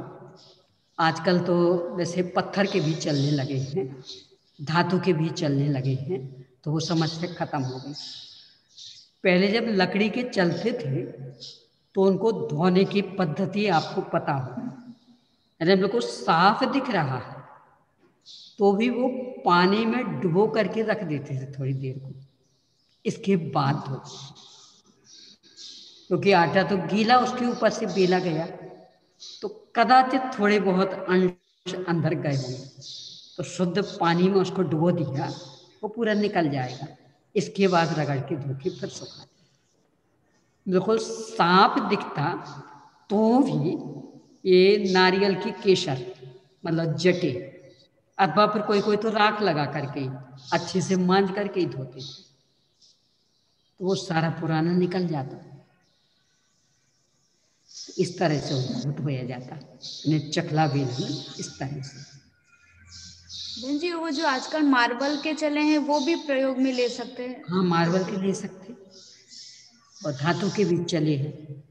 आजकल तो वैसे पत्थर के भी चलने लगे हैं, धातु के भी चलने लगे हैं, तो वो समस्या खत्म हो गई। पहले जब लकड़ी के चलते थे तो उनको धोने की पद्धति आपको पता हो, यानी बिल्कुल साफ दिख रहा है तो भी वो पानी में डुबो करके रख देते थे थोड़ी देर को, इसके बाद धो, क्योंकि आटा तो गीला उसके ऊपर से बेला गया, तो कदाचित थोड़े बहुत अंश अंदर गए होंगे, तो शुद्ध पानी में उसको डुबो दिया, वो पूरा निकल जाएगा। इसके बाद रगड़ के धो के फिर सुखा दिया। बिल्कुल साफ दिखता तो भी ये नारियल की केसर मतलब जटे, अथवा फिर कोई कोई तो राख लगा करके अच्छे से मांज करके ही धोते, तो वो सारा पुराना निकल जाता। इस तरह से उनको धोया जाता, चकला बेलन इस तरह से। बहन जी वो जो आजकल मार्बल के चले हैं वो भी प्रयोग में ले सकते हैं? हाँ मार्बल के ले सकते, और धातु के भी चले हैं,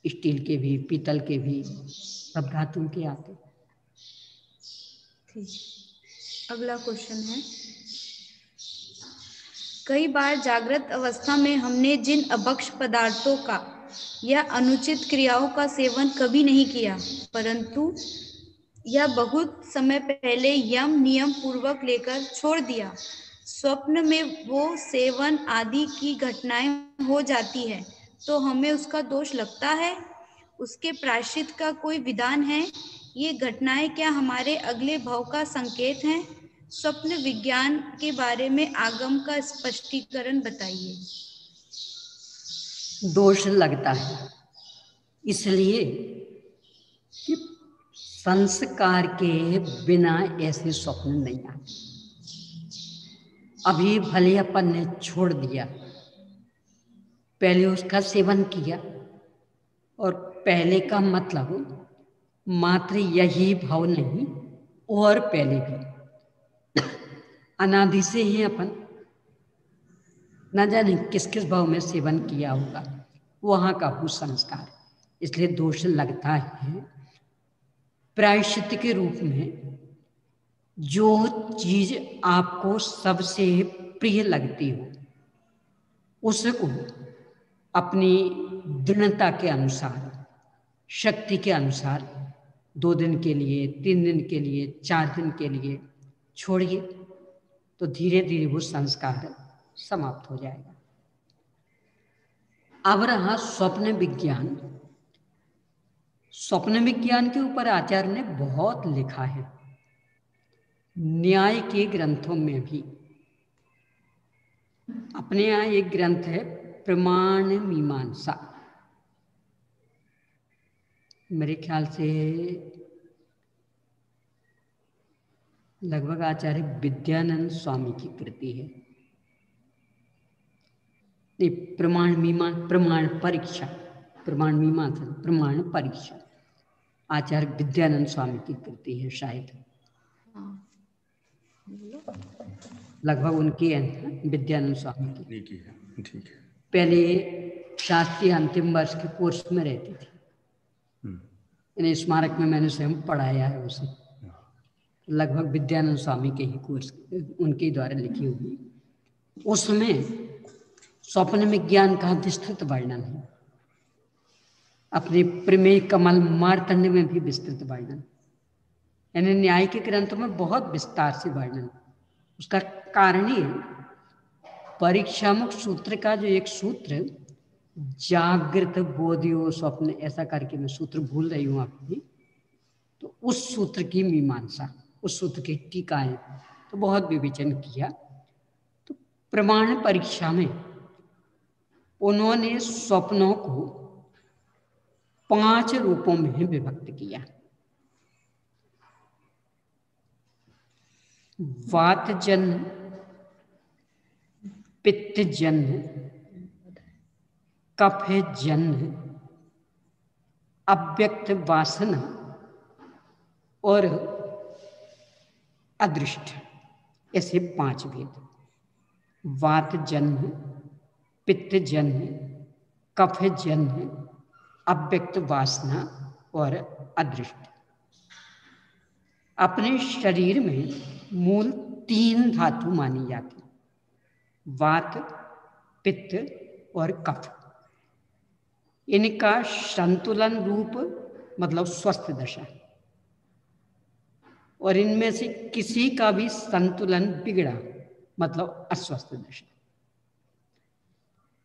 स्टील के भी, पीतल के भी, सब धातु के आते। ठीक, अगला क्वेश्चन है, कई बार जागृत अवस्था में हमने जिन अभक्ष पदार्थों का या अनुचित क्रियाओं का सेवन कभी नहीं किया, परंतु यह बहुत समय पहले यम नियम पूर्वक लेकर छोड़ दिया, स्वप्न में वो सेवन आदि की घटनाएं हो जाती है, तो हमें उसका दोष लगता है? उसके प्रायश्चित का कोई विधान है? ये घटनाएं क्या हमारे अगले भव का संकेत हैं? स्वप्न विज्ञान के बारे में आगम का स्पष्टीकरण बताइए। दोष लगता है इसलिए कि संस्कार के बिना ऐसे स्वप्न नहीं आते। अभी भले अपन ने छोड़ दिया, पहले उसका सेवन किया, और पहले का मतलब मात्र यही भाव नहीं, और पहले भी अनादि से ही अपन न जाने किस किस भाव में सेवन किया होगा, वहाँ का वो संस्कार, इसलिए दोष लगता है। प्रायश्चित के रूप में जो चीज आपको सबसे प्रिय लगती हो उसको अपनी दृढ़ता के अनुसार, शक्ति के अनुसार 2 दिन के लिए, 3 दिन के लिए, 4 दिन के लिए छोड़िए, तो धीरे धीरे वो संस्कार समाप्त हो जाएगा। अब रहा स्वप्न विज्ञान। स्वप्न विज्ञान के ऊपर आचार्य ने बहुत लिखा है, न्याय के ग्रंथों में भी। अपने यहाँ एक ग्रंथ है प्रमाण मीमांसा, मेरे ख्याल से लगभग आचार्य विद्यानंद स्वामी की कृति है। नहीं, प्रमाण परीक्षा, प्रमाण मीमांसा, प्रमाण परीक्षा आचार्य विद्यानंद स्वामी की कृति है शायद। लगभग उनकी है, विद्यानंद स्वामी की। ठीक है। पहले शास्त्रीय अंतिम वर्ष के कोर्स में रहती थी, स्मारक में मैंने स्वयं पढ़ाया है उसे। लगभग विद्यानंद स्वामी के ही कोर्स उनके द्वारा लिखी हुई। उसमें स्वप्न विज्ञान का विस्तृत वर्णन है, अपने प्रमेय कमल मार्तंड में भी विस्तृत वर्णन, यानी न्याय के ग्रंथों में बहुत विस्तार से वर्णन। उसका कारण ही परीक्षामुख सूत्र का जो एक सूत्र, जागृत बोधियो स्वप्न, ऐसा करके मैं सूत्र भूल रही हूँ अपनी, तो उस सूत्र की मीमांसा, उस सूत्र की टीकाएं तो बहुत विवेचन किया। तो प्रमाण परीक्षा में उन्होंने स्वप्नों को 5 रूपों में विभक्त किया। वातजन्य, पित्तजन्य, कफजन्य, अव्यक्त वासना और अदृष्ट, ऐसे 5 भेद। वातजन्य, पित्तजन्य, कफजन्य, अव्यक्त वासना और अदृष्ट। अपने शरीर में मूल 3 धातु मानी जाती, वात, पित्त और कफ। इनका संतुलन रूप मतलब स्वस्थ दशा, और इनमें से किसी का भी संतुलन बिगड़ा मतलब अस्वस्थ दशा।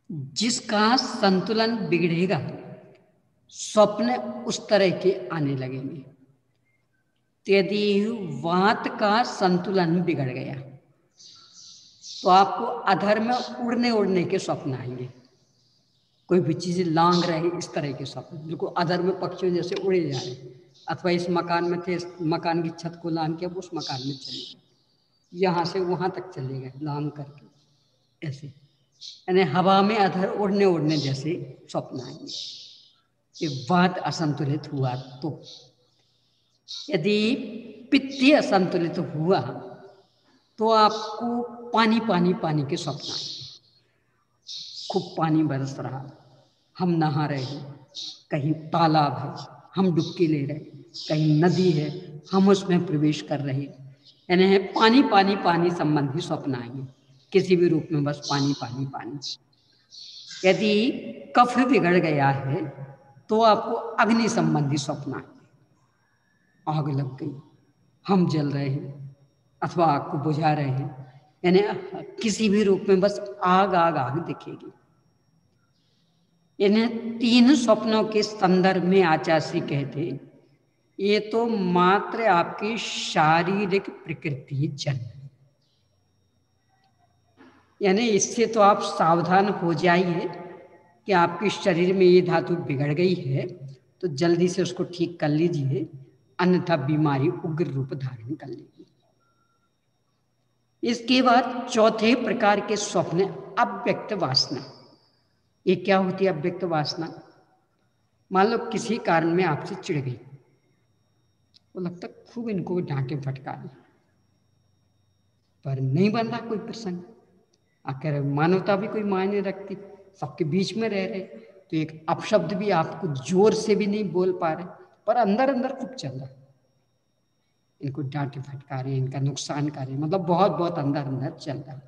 जिसका संतुलन बिगड़ेगा स्वप्न उस तरह के आने लगेंगे। यदि वात का संतुलन बिगड़ गया तो आपको अधर में उड़ने के स्वप्न आएंगे। कोई भी चीज़ लांग रहे, इस तरह के स्वप्न, बिल्कुल अधर में पक्षियों जैसे उड़े जा रहे, अथवा इस मकान में थे, मकान की छत को लांग के अब उस मकान में चले गए, यहाँ से वहाँ तक चले गए लांग करके, ऐसे यानी हवा में अधर उड़ने जैसे स्वप्न आएंगे। ये वात असंतुलित हुआ तो। यदि पित्त असंतुलित हुआ तो आपको पानी के स्वप्न आएंगे। खूब पानी बरस रहा, हम नहा रहे हैं, कहीं तालाब है हम डुबकी ले रहे, कहीं नदी है हम उसमें प्रवेश कर रहे, यानी पानी संबंधी स्वप्न आएंगे किसी भी रूप में, बस पानी। यदि कफ बिगड़ गया है तो आपको अग्नि संबंधी स्वप्न आएंगे। आग लग गई, हम जल रहे हैं अथवा आग को बुझा रहे हैं, यानी किसी भी रूप में बस आग दिखेगी। इन्हें 3 स्वप्नों के संदर्भ में आचार्य श्री कहते, ये तो मात्र आपकी शारीरिक प्रकृति जन्म, यानी इससे तो आप सावधान हो जाइए कि आपके शरीर में ये धातु बिगड़ गई है तो जल्दी से उसको ठीक कर लीजिए, अन्यथा बीमारी उग्र रूप धारण कर लेगी। इसके बाद चौथे प्रकार के स्वप्न अव्यक्त वासना। ये क्या होती है अव्यक्त वासना? मान लो किसी कारण में आपसे चिढ़ गई, वो लगता खूब इनको डांटे फटकारे, पर नहीं बन रहा कोई प्रसंग। आखिर मानवता भी कोई मायने रखती, सबके बीच में रह रहे, तो एक अपशब्द भी आपको जोर से भी नहीं बोल पा रहे, पर अंदर खूब चल रहा, इनको डांटे फटकारे, इनका नुकसान करें, मतलब बहुत बहुत अंदर अंदर चलता है।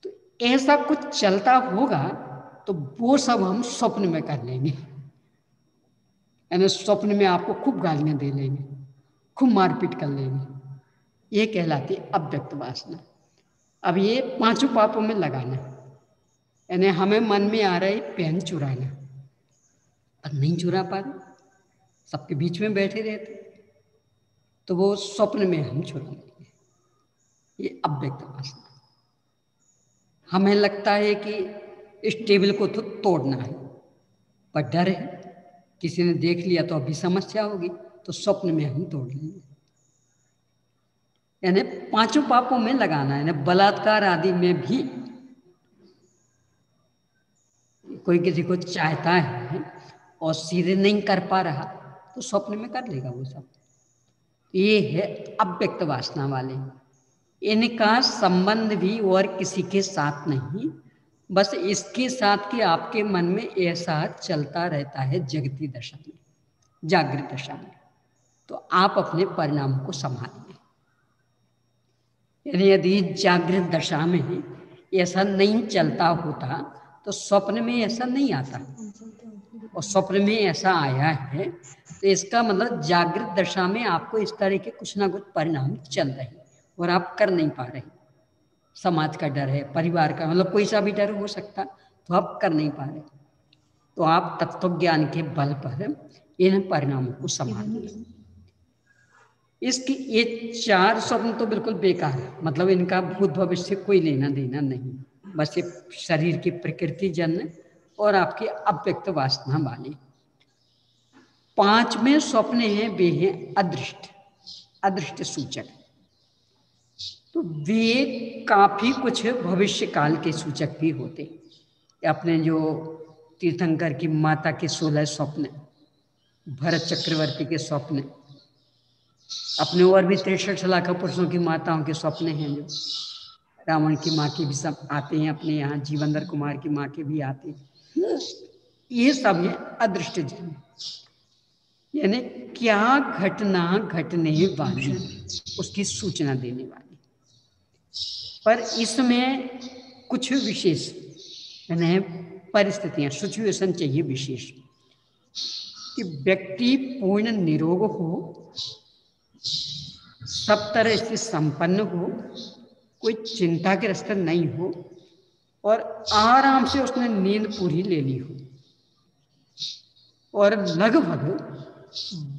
तो ऐसा कुछ चलता होगा तो वो सब हम स्वप्न में कर लेंगे, यानी स्वप्न में आपको खूब गालियां दे लेंगे, खूब मारपीट कर लेंगे। ये कहलाती अव्यक्त वासना। अब ये 5 पापों में लगाना, यानी हमें मन में आ रहा है पेन चुराना, पर नहीं चुरा पा रहे, सबके बीच में बैठे रहते, तो वो स्वप्न में हम चुरा लेंगे। ये अव्यक्त वासना। हमें लगता है कि इस टेबल को तो तोड़ना है, पर डर है किसी ने देख लिया तो अभी समस्या होगी, तो स्वप्न में हम तोड़ लेंगे। यानी 5 पापों में लगाना है। बलात्कार आदि में भी कोई किसी को चाहता है और सीधे नहीं कर पा रहा तो स्वप्न में कर लेगा वो सब। ये है अव्यक्त वासना वाले। इनका संबंध भी और किसी के साथ नहीं, बस इसके साथ कि आपके मन में ऐसा चलता रहता है जगती दशा में, जागृत दशा में, तो आप अपने परिणाम को संभालिए। यानी यदि जागृत दशा में ऐसा नहीं चलता होता तो स्वप्न में ऐसा नहीं आता, और स्वप्न में ऐसा आया है तो इसका मतलब जागृत दशा में आपको इस तरह के कुछ ना कुछ परिणाम चल रहे हैं और आप कर नहीं पा रहे। समाज का डर है, परिवार का, मतलब कोई सा भी डर हो सकता, तो आप कर नहीं पा रहे, तो आप तत्व ज्ञान के बल पर इन परिणामों को संभालिए। इसकी ये 4 स्वप्न तो बिल्कुल बेकार है, मतलब इनका भूत भविष्य से कोई लेना देना नहीं, बस ये शरीर की प्रकृति जन्य और आपकी अव्यक्त वासना वाली। 5वें स्वप्न हैं वे हैं अदृष्ट, अदृष्ट सूचक। तो वे काफी कुछ भविष्य काल के सूचक भी होते। अपने जो तीर्थंकर की माता के 16 स्वप्न, भरत चक्रवर्ती के स्वप्न, अपने और भी 63 लाख पुरुषों की माताओं के स्वप्न हैं, जो रावण की माँ के भी सब आते हैं अपने यहाँ, जीवंदर कुमार की माँ के भी आते हैं। ये सब है अदृष्ट जन्म, यानी क्या घटना घटने वाली उसकी सूचना देने वाली। पर इसमें कुछ विशेष यानी परिस्थितियां, सिचुएशन चाहिए विशेष, कि व्यक्ति पूर्ण निरोग हो, सब तरह से संपन्न हो, कोई चिंताग्रस्त नहीं हो और आराम से उसने नींद पूरी ले ली हो, और लगभग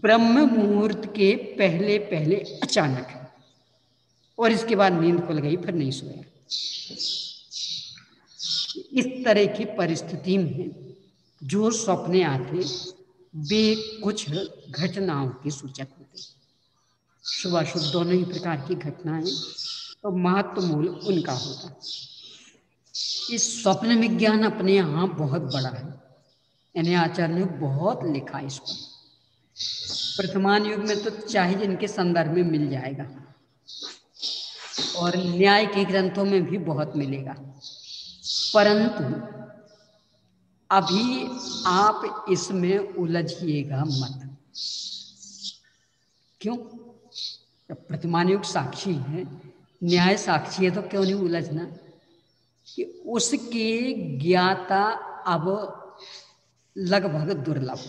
ब्रह्म मुहूर्त के पहले पहले अचानक, और इसके बाद नींद खुल गई, फिर नहीं सोया। इस तरह की परिस्थिति में जो सपने आते वे कुछ घटनाओं के सूचक होते, शुभ अशुभ दोनों ही प्रकार की घटनाएं, तो महत्व मूल उनका होता। इस स्वप्न विज्ञान अपने यहाँ बहुत बड़ा है, यानी आचार्य ने बहुत लिखा इस पर। वर्तमान युग में तो चाहे जिनके संदर्भ में मिल जाएगा, और न्याय के ग्रंथों में भी बहुत मिलेगा, परंतु अभी आप इसमें उलझिएगा मत। क्यों? वर्तमान युग साक्षी है, न्याय साक्षी है, तो क्यों नहीं उलझना कि उसके ज्ञाता अब लगभग दुर्लभ।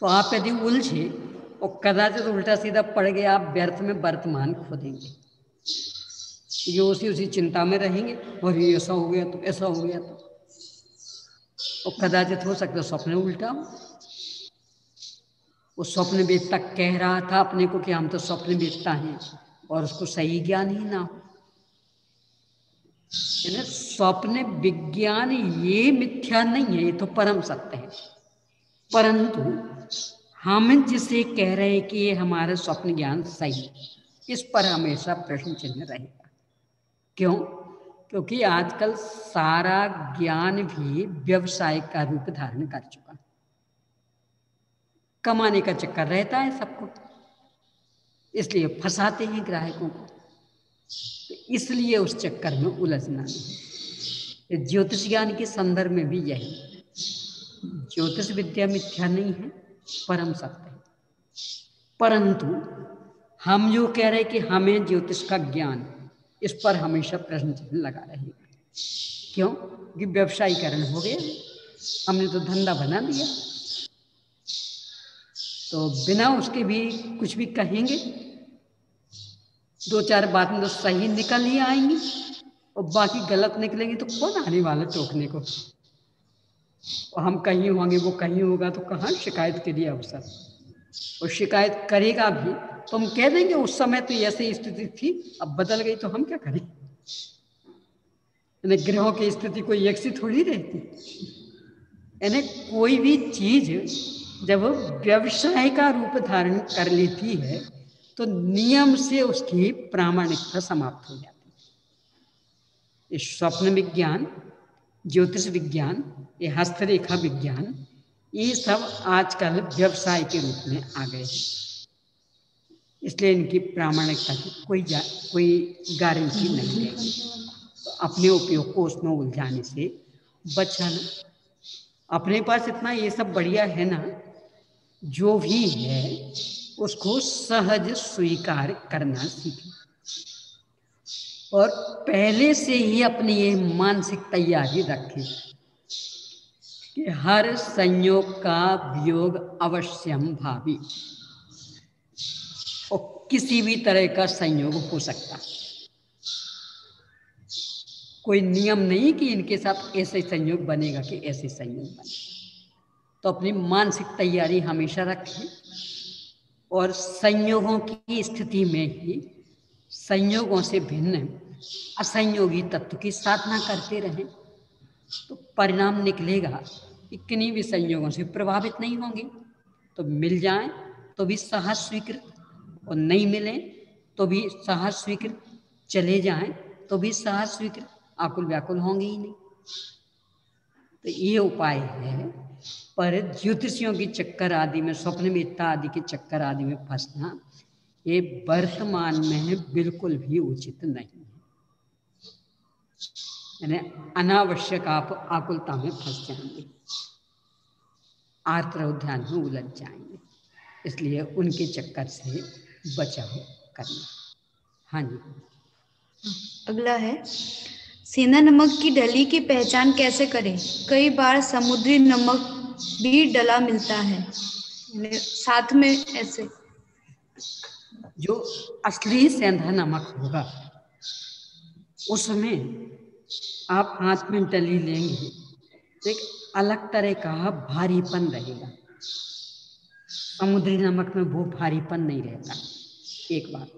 तो आप यदि उलझे और कदाचित उल्टा सीधा पड़ गए, आप व्यर्थ में वर्तमान खो देंगे, ये उसी चिंता में रहेंगे, और ये ऐसा हो गया तो ऐसा हो गया तो, और कदाचित हो सकता है स्वप्न उल्टा हो। वो स्वप्न वेदता कह रहा था अपने को कि हम तो स्वप्न वेदता हैं, और उसको सही ज्ञान ही ना हो। स्वप्न विज्ञान ये मिथ्या नहीं है, ये तो परम सत्य है, परंतु हम जिसे कह रहे हैं कि ये हमारा स्वप्न ज्ञान सही, इस पर हमेशा प्रश्न चिन्ह रहेगा। क्यों? क्योंकि आजकल सारा ज्ञान भी व्यवसाय का रूप धारण कर चुका, कमाने का चक्कर रहता है सबको, इसलिए फंसाते हैं ग्राहकों को। तो इसलिए उस चक्कर में उलझना नहीं। ज्योतिष ज्ञान के संदर्भ में भी यही, ज्योतिष विद्या मिथ्या नहीं है, परम सत्य है। परंतु हम जो कह रहे कि हमें ज्योतिष का ज्ञान, इस पर हमेशा प्रश्न चिन्ह लगा रहेगा। क्यों? कि व्यवसायीकरण हो गया, हमने तो धंधा बना दिया, तो बिना उसके भी कुछ भी कहेंगे, दो चार बात में तो सही निकल ही आएंगी और बाकी गलत निकलेंगे तो कौन आने वाला टोकने को। और हम कहीं होंगे, वो कहीं होगा, तो कहाँ शिकायत के लिए अवसर। और शिकायत करेगा भी तो हम कह देंगे उस समय तो ऐसी स्थिति थी, अब बदल गई तो हम क्या करें। ग्रहों की स्थिति कोई एक सी थोड़ी रहती। यानी कोई भी चीज जब व्यवसाय का रूप धारण कर लेती है तो नियम से उसकी प्रामाणिकता समाप्त हो जाती है। इस स्वप्न विज्ञान, ज्योतिष विज्ञान, ये हस्तरेखा विज्ञान, ये सब आजकल व्यवसाय के रूप में आ गए हैं, इसलिए इनकी प्रामाणिकता की कोई गारंटी नहीं है। तो अपने उपयोग को उसमें उलझाने से बचाना। अपने पास इतना ये सब बढ़िया है ना, जो भी है उसको सहज स्वीकार करना सीखें और पहले से ही अपनी ये मानसिक तैयारी रखें कि हर संयोग का वियोग अवश्यम भावी, और किसी भी तरह का संयोग हो सकता। कोई नियम नहीं कि इनके साथ ऐसे संयोग बनेगा कि ऐसे संयोग बनेगा। तो अपनी मानसिक तैयारी हमेशा रखें और संयोगों की स्थिति में ही संयोगों से भिन्न असंयोगी तत्व की साधना करते रहें, तो परिणाम निकलेगा कि किन्हीं भी संयोगों से प्रभावित नहीं होंगे। तो मिल जाए तो भी सहज स्वीकृत, और नहीं मिले तो भी सहज स्वीकृत, चले जाएं तो भी सहज स्वीकृत, आकुल व्याकुल होंगे ही नहीं। तो ये उपाय है। पर ज्योतिषियों के चक्कर आदि में, स्वप्नवेत्ता आदि के चक्कर आदि में फंसना ये वर्तमान में बिल्कुल भी उचित नहीं है। यानी अनावश्यक आप आकुलता में फंस जाएंगे, आर्द्र ध्यान में उलझ जाएंगे, इसलिए उनके चक्कर से बचाव करना। हाँ जी। अगला है, सेंधा नमक की डली की पहचान कैसे करें? कई बार समुद्री नमक भी डला मिलता है, साथ में ऐसे। जो असली सेंधा नमक होगा उसमें आप हाथ में डली लेंगे तो एक अलग तरह का भारीपन रहेगा। समुद्री नमक में वो भारीपन नहीं रहता, एक बात।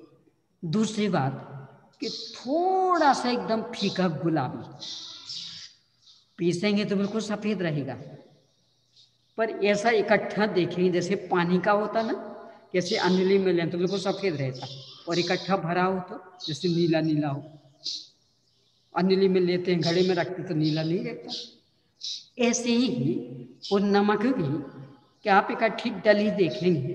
दूसरी बात कि थोड़ा सा एकदम फीका गुलाबी, पीसेंगे तो बिल्कुल सफेद रहेगा, पर ऐसा इकट्ठा देखेंगे जैसे पानी का होता ना, जैसे अंजलि में लें तो बिल्कुल सफेद रहता, और इकट्ठा भरा हो तो जैसे नीला नीला हो। अंजलि में लेते हैं, घड़े में रखते तो नीला नहीं रहता। ऐसे ही वो नमक भी कि आप इकट्ठी डली देखेंगे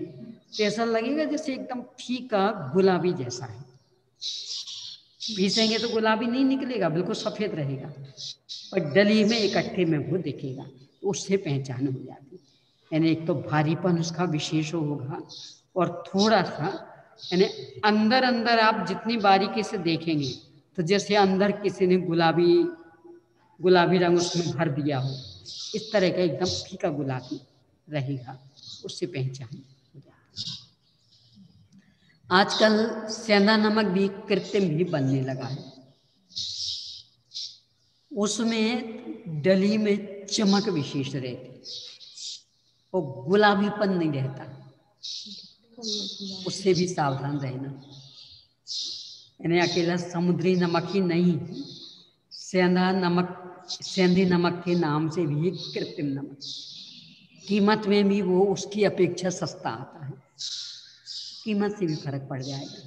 तो ऐसा लगेगा जैसे एकदम फीका गुलाबी जैसा है। पीसेंगे तो गुलाबी नहीं निकलेगा, बिल्कुल सफेद रहेगा, और डली में इकट्ठे में वो दिखेगा, तो उससे पहचान हो जाती। यानी एक तो भारीपन उसका विशेष होगा, और थोड़ा सा यानी अंदर अंदर आप जितनी बारीकी से देखेंगे तो जैसे अंदर किसी ने गुलाबी रंग उसमें भर दिया हो, इस तरह का एकदम फीका गुलाबी रहेगा, उससे पहचान हो जाती। आजकल सेंधा नमक भी कृत्रिम भी बनने लगा है, उसमें डली में चमक विशेष रहती और गुलाबीपन नहीं रहता, उससे भी सावधान रहना। यानी अकेला समुद्री नमक ही नहीं, सेंधी नमक के नाम से भी कृत्रिम नमक, कीमत में भी वो उसकी अपेक्षा सस्ता आता है, कीमत से भी फर्क पड़ जाएगा।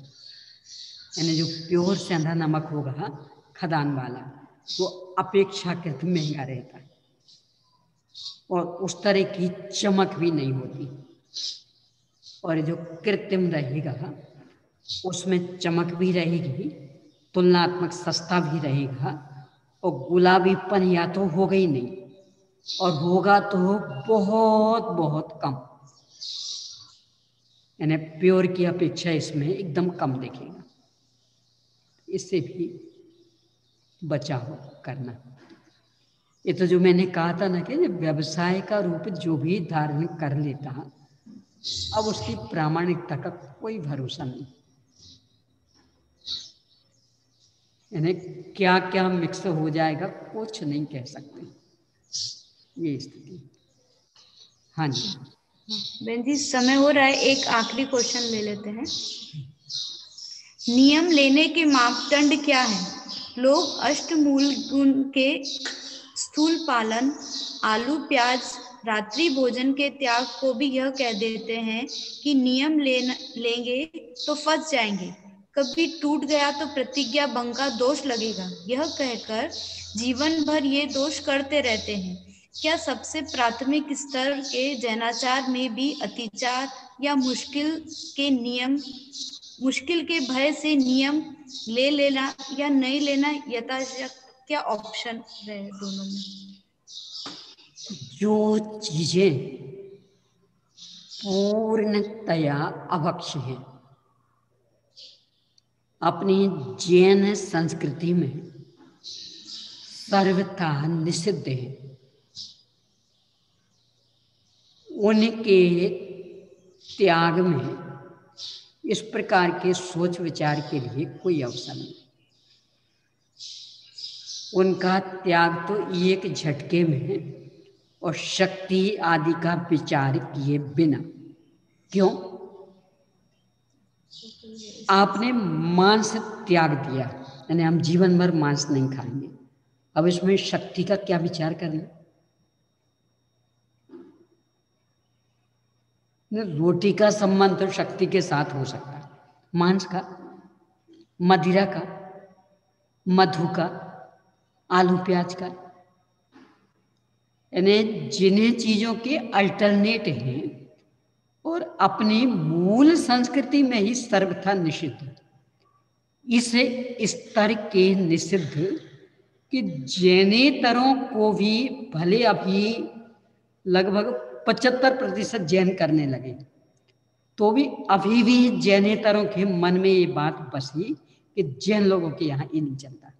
यानी जो प्योर सेंधा नमक होगा खदान वाला, वो अपेक्षाकृत महंगा रहता है और उस तरह की चमक भी नहीं होती। और जो कृत्रिम रहेगा उसमें चमक भी रहेगी, तुलनात्मक सस्ता भी रहेगा, और गुलाबीपन या तो होगा ही नहीं, और होगा तो बहुत बहुत कम। यानी प्योर की अपेक्षा इसमें एकदम कम दिखेगा। इससे भी बचाव करना। ये तो जो मैंने कहा था ना कि व्यवसाय का रूप जो भी धारण कर लेता, अब उसकी प्रामाणिकता का कोई भरोसा नहीं। यानी क्या क्या मिक्स हो जाएगा कुछ नहीं कह सकते, ये स्थिति। हाँ जी बहन जी, समय हो रहा है, एक आखिरी क्वेश्चन ले लेते हैं। नियम लेने के मापदंड क्या है? लोग अष्टमूल गुण के स्थूल पालन, आलू प्याज, रात्रि भोजन के त्याग को भी यह कह देते हैं कि नियम लेंगे तो फंस जाएंगे, कभी टूट गया तो प्रतिज्ञा भंग का दोष लगेगा, यह कहकर जीवन भर ये दोष करते रहते हैं। क्या सबसे प्राथमिक स्तर के जैनाचार में भी अतिचार या मुश्किल के भय से नियम ले लेना या नहीं लेना यथाशक्ति क्या ऑप्शन रहे दोनों में? जो चीजें पूर्णतया अभक्ष्य हैं, अपनी जैन संस्कृति में सर्वथा निषिद्ध है, उनके त्याग में इस प्रकार के सोच विचार के लिए कोई अवसर नहीं। उनका त्याग तो एक झटके में और शक्ति आदि का विचार किए बिना। क्यों? आपने मांस त्याग दिया, यानी हम जीवन भर मांस नहीं खाएंगे, अब इसमें शक्ति का क्या विचार करना? रोटी का संबंध तो शक्ति के साथ हो सकता है, मांस का, मदिरा का, मधु का, आलू प्याज का, यानी जिन्हें चीजों के अल्टरनेट हैं और अपनी मूल संस्कृति में ही सर्वथा निषिद्ध। इस स्तर के निषिद्ध कि जैनेतरों को भी भले अभी लगभग 75% जैन करने लगे, तो भी अभी भी जैनेतरों के मन में ये बात बसी कि जैन लोगों के यहाँ ये नहीं चलता।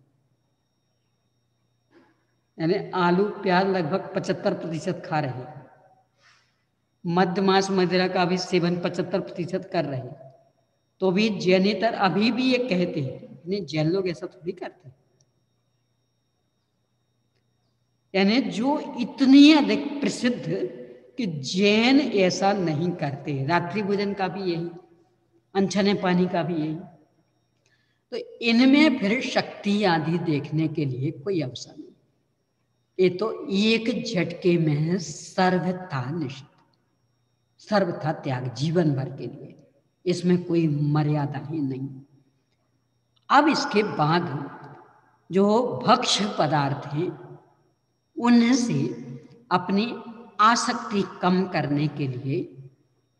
यानी आलू प्याज लगभग 75% खा रहे, मध्य मांस मदिरा का भी सेवन 75% कर रहे, तो भी जैनेतर अभी भी ये कहते हैं, नहीं जैन लोग ऐसा थोड़ी करते। यानी जो इतनी अधिक प्रसिद्ध कि जैन ऐसा नहीं करते, रात्रि भोजन का भी यही, अनछने पानी का भी यही, तो इनमें फिर शक्ति आदि देखने के लिए कोई अवसर नहीं। ये तो एक झटके में सर्वथा निषिद्ध, सर्वथा त्याग जीवन भर के लिए, इसमें कोई मर्यादा ही नहीं। अब इसके बाद जो भक्ष्य पदार्थ हैं उनसे अपनी आसक्ति कम करने के लिए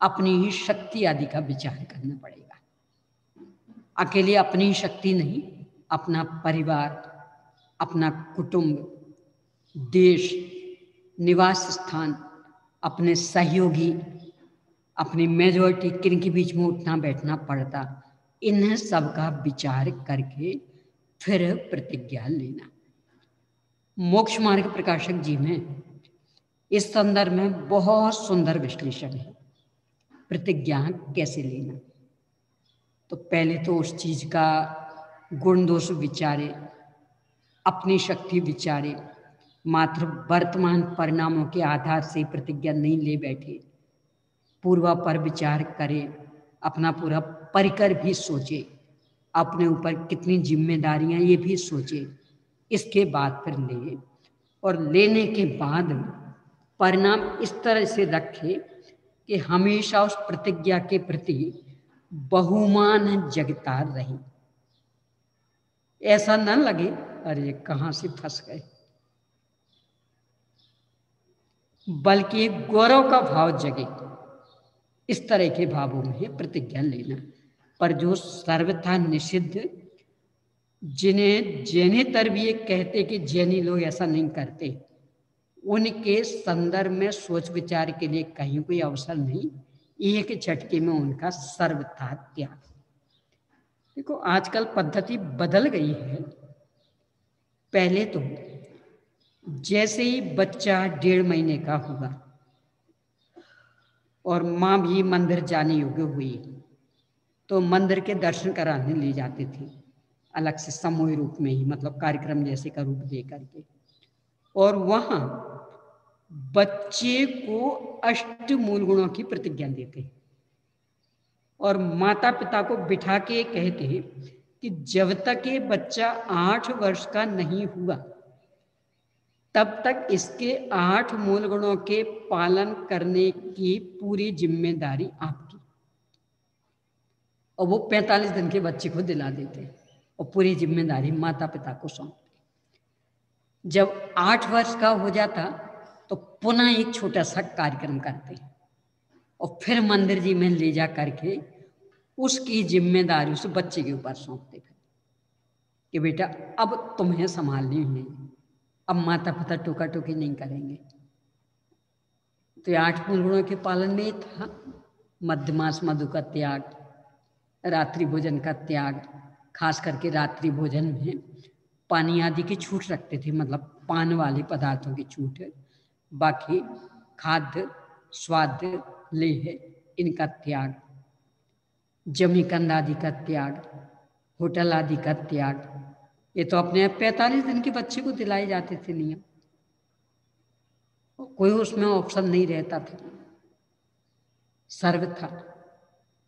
अपनी ही शक्ति आदि का विचार करना पड़ेगा। अकेले अपनी शक्ति नहीं, अपना परिवार, अपना कुटुंब, देश, निवास स्थान, अपने सहयोगी, अपनी मेजॉरिटी किन के बीच में उठना बैठना पड़ता, इन सब का विचार करके फिर प्रतिज्ञा लेना। मोक्ष मार्ग प्रकाशक जी में इस संदर्भ में बहुत सुंदर विश्लेषण है, प्रतिज्ञा कैसे लेना। तो पहले तो उस चीज का गुण दोष विचारे, अपनी शक्ति विचारे, मात्र वर्तमान परिणामों के आधार से प्रतिज्ञा नहीं ले बैठे, पूर्वा पर विचार करे, अपना पूरा परिकर भी सोचे, अपने ऊपर कितनी जिम्मेदारियां ये भी सोचे, इसके बाद फिर ले, और लेने के बाद परिणाम इस तरह से रखे कि हमेशा उस प्रतिज्ञा के प्रति बहुमान जगता रहे। ऐसा न लगे अरे कहाँ से फंस गए, बल्कि गौरव का भाव जगे। इस तरह के भावों में प्रतिज्ञा लेना। पर जो सर्वथा निषिद्ध, जिन्हें जैनेतर भी ये कहते कि जैनी लोग ऐसा नहीं करते, उनके संदर्भ में सोच विचार के लिए कहीं कोई अवसर नहीं, एक झटके में उनका सर्वथा त्याग। देखो आजकल पद्धति बदल गई है। पहले तो जैसे ही बच्चा 1.5 महीने का हुआ और माँ भी मंदिर जाने योग्य हुई तो मंदिर के दर्शन कराने ले जाते थे, अलग से सामूहिक रूप में ही, मतलब कार्यक्रम जैसे का रूप दे करके। और वहाँ बच्चे को 8 मूल गुणों की प्रतिज्ञा देते और माता पिता को बिठा के कहते कि जब तक ये बच्चा 8 वर्ष का नहीं हुआ तब तक इसके 8 मूल गुणों के पालन करने की पूरी जिम्मेदारी आपकी। और वो 45 दिन के बच्चे को दिला देते और पूरी जिम्मेदारी माता पिता को सौंपते। जब 8 वर्ष का हो जाता तो पुनः एक छोटा सा कार्यक्रम करते और फिर मंदिर जी में ले जा करके उसकी जिम्मेदारी उस बच्चे के ऊपर सौंपते कि बेटा अब तुम्हें संभालनी है, अब माता पिता टोका टोकी नहीं करेंगे। तो 8 मूल गुणों के पालन में था मध्यमास मधु का त्याग, रात्रि भोजन का त्याग, खास करके रात्रि भोजन में पानी आदि की छूट रखते थे, मतलब पान वाले पदार्थों की छूट। बाकी खाद्य स्वाद लेह इनका त्याग, जमीकंद आदि का त्याग, होटल आदि का त्याग। ये तो अपने 45 दिन के बच्चे को दिलाए जाते थे नियम, कोई उसमें ऑप्शन नहीं रहता था, सर्व था,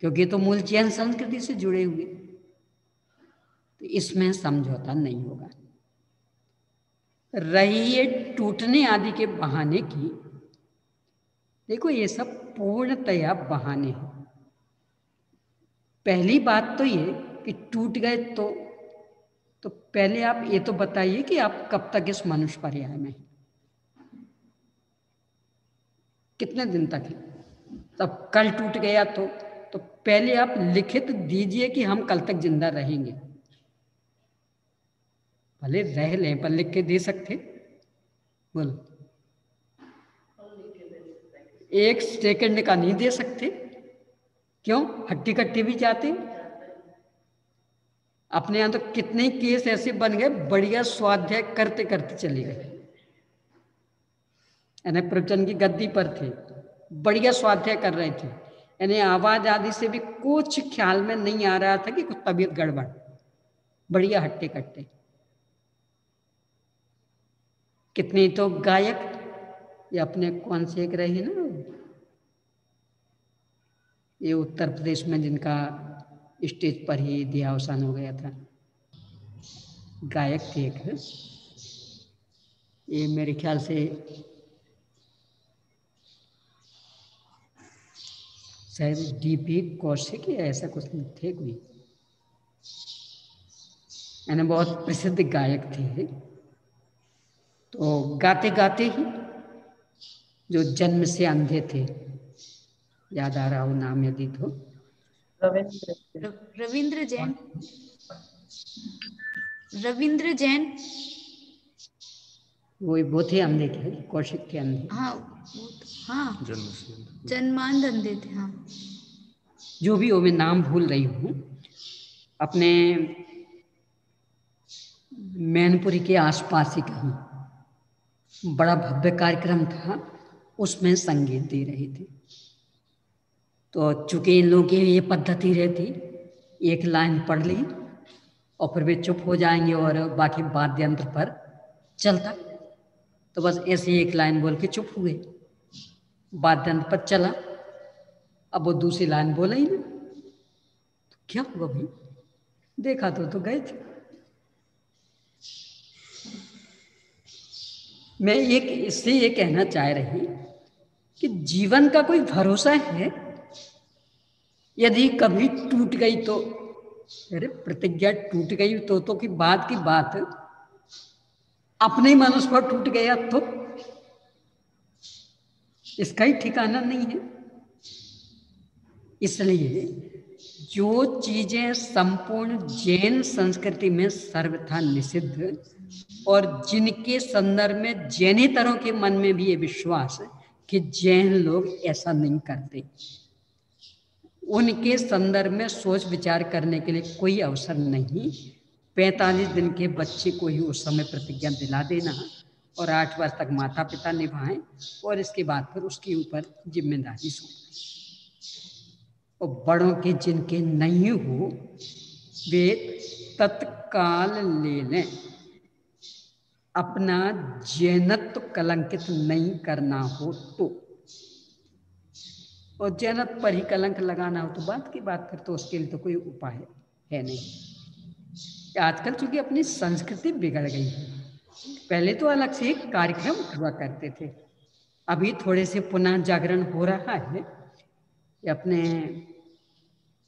क्योंकि तो मूल जैन संस्कृति से जुड़े हुए, तो इसमें समझौता नहीं होगा। रही ये टूटने आदि के बहाने की, देखो ये सब पूर्णतया बहाने हैं। पहली बात तो ये कि टूट गए तो पहले आप ये तो बताइए कि आप कब तक इस मनुष्य पर्याय में, कितने दिन तक है। तब कल टूट गया तो पहले आप लिखित दीजिए कि हम कल तक जिंदा रहेंगे। भले रह लें पर लिख के दे सकते, बोलो 1 सेकंड का नहीं दे सकते। क्यों? हट्टी कट्टी भी जाते। अपने यहाँ तो कितने केस ऐसे बन गए, बढ़िया स्वाध्याय करते करते चले गए, यानी प्रवचन की गद्दी पर थे, बढ़िया स्वाध्याय कर रहे थे, यानी आवाज आदि से भी कुछ ख्याल में नहीं आ रहा था कि कुछ तबीयत गड़बड़, बढ़िया हट्टे कट्टे। कितने तो गायक, ये अपने कौन से एक रहे ना, ये उत्तर प्रदेश में जिनका स्टेज पर ही देहावसान हो गया था, गायक थे एक, ये मेरे ख्याल से शायद डीपी कौशिक या ऐसा कुछ थे कोई, यानी बहुत प्रसिद्ध गायक थे। तो गाते गाते ही जो जन्म से अंधे थे, याद आ रहा हो नाम यदि तो, रविंद्र जैन, रविंद्र जैन, वो थे अंधे थे, कौशिक थे अंधे। हाँ हाँ जन्मांध अंधे थे। हाँ जो भी हो, मैं नाम भूल रही हूँ। अपने मैनपुरी के आसपास ही कहीं बड़ा भव्य कार्यक्रम था, उसमें संगीत दे रहे थे। तो चूंकि इन लोगों की ये पद्धति रहती, एक लाइन पढ़ ली और फिर वे चुप हो जाएंगे और बाकी वाद्य यंत्र पर चलता। तो बस ऐसे एक लाइन बोल के चुप हुए, वाद्य यंत्र पर चला, अब वो दूसरी लाइन बोला ही ना, तो क्या हुआ भाई, देखा तो गए थे। मैं इससे ये कहना चाह रही कि जीवन का कोई भरोसा है, यदि कभी टूट गई तो, अरे प्रतिज्ञा टूट गई तो की बात अपने ही मनुष्य पर टूट गया तो इसका ही ठिकाना नहीं है। इसलिए जो चीजें संपूर्ण जैन संस्कृति में सर्वथा निषिद्ध और जिनके संदर्भ में जैनेतरों के मन में भी ये विश्वास कि जैन लोग ऐसा नहीं करते, उनके संदर्भ में सोच विचार करने के लिए कोई अवसर नहीं। 45 दिन के बच्चे को ही उस समय प्रतिज्ञा दिला देना और 8 वर्ष तक माता पिता निभाएं और इसके बाद फिर उसके ऊपर जिम्मेदारी सौंपें। और बड़ों के जिनके नहीं हो वे तत्काल ले लें। अपना जैनत्व कलंकित नहीं करना हो तो, और जैनत्व पर ही कलंक लगाना हो तो बात की बात, फिर तो उसके लिए तो कोई उपाय है नहीं। आजकल चूंकि अपनी संस्कृति बिगड़ गई है, पहले तो अलग से एक कार्यक्रम हुआ करते थे, अभी थोड़े से पुनः जागरण हो रहा है। अपने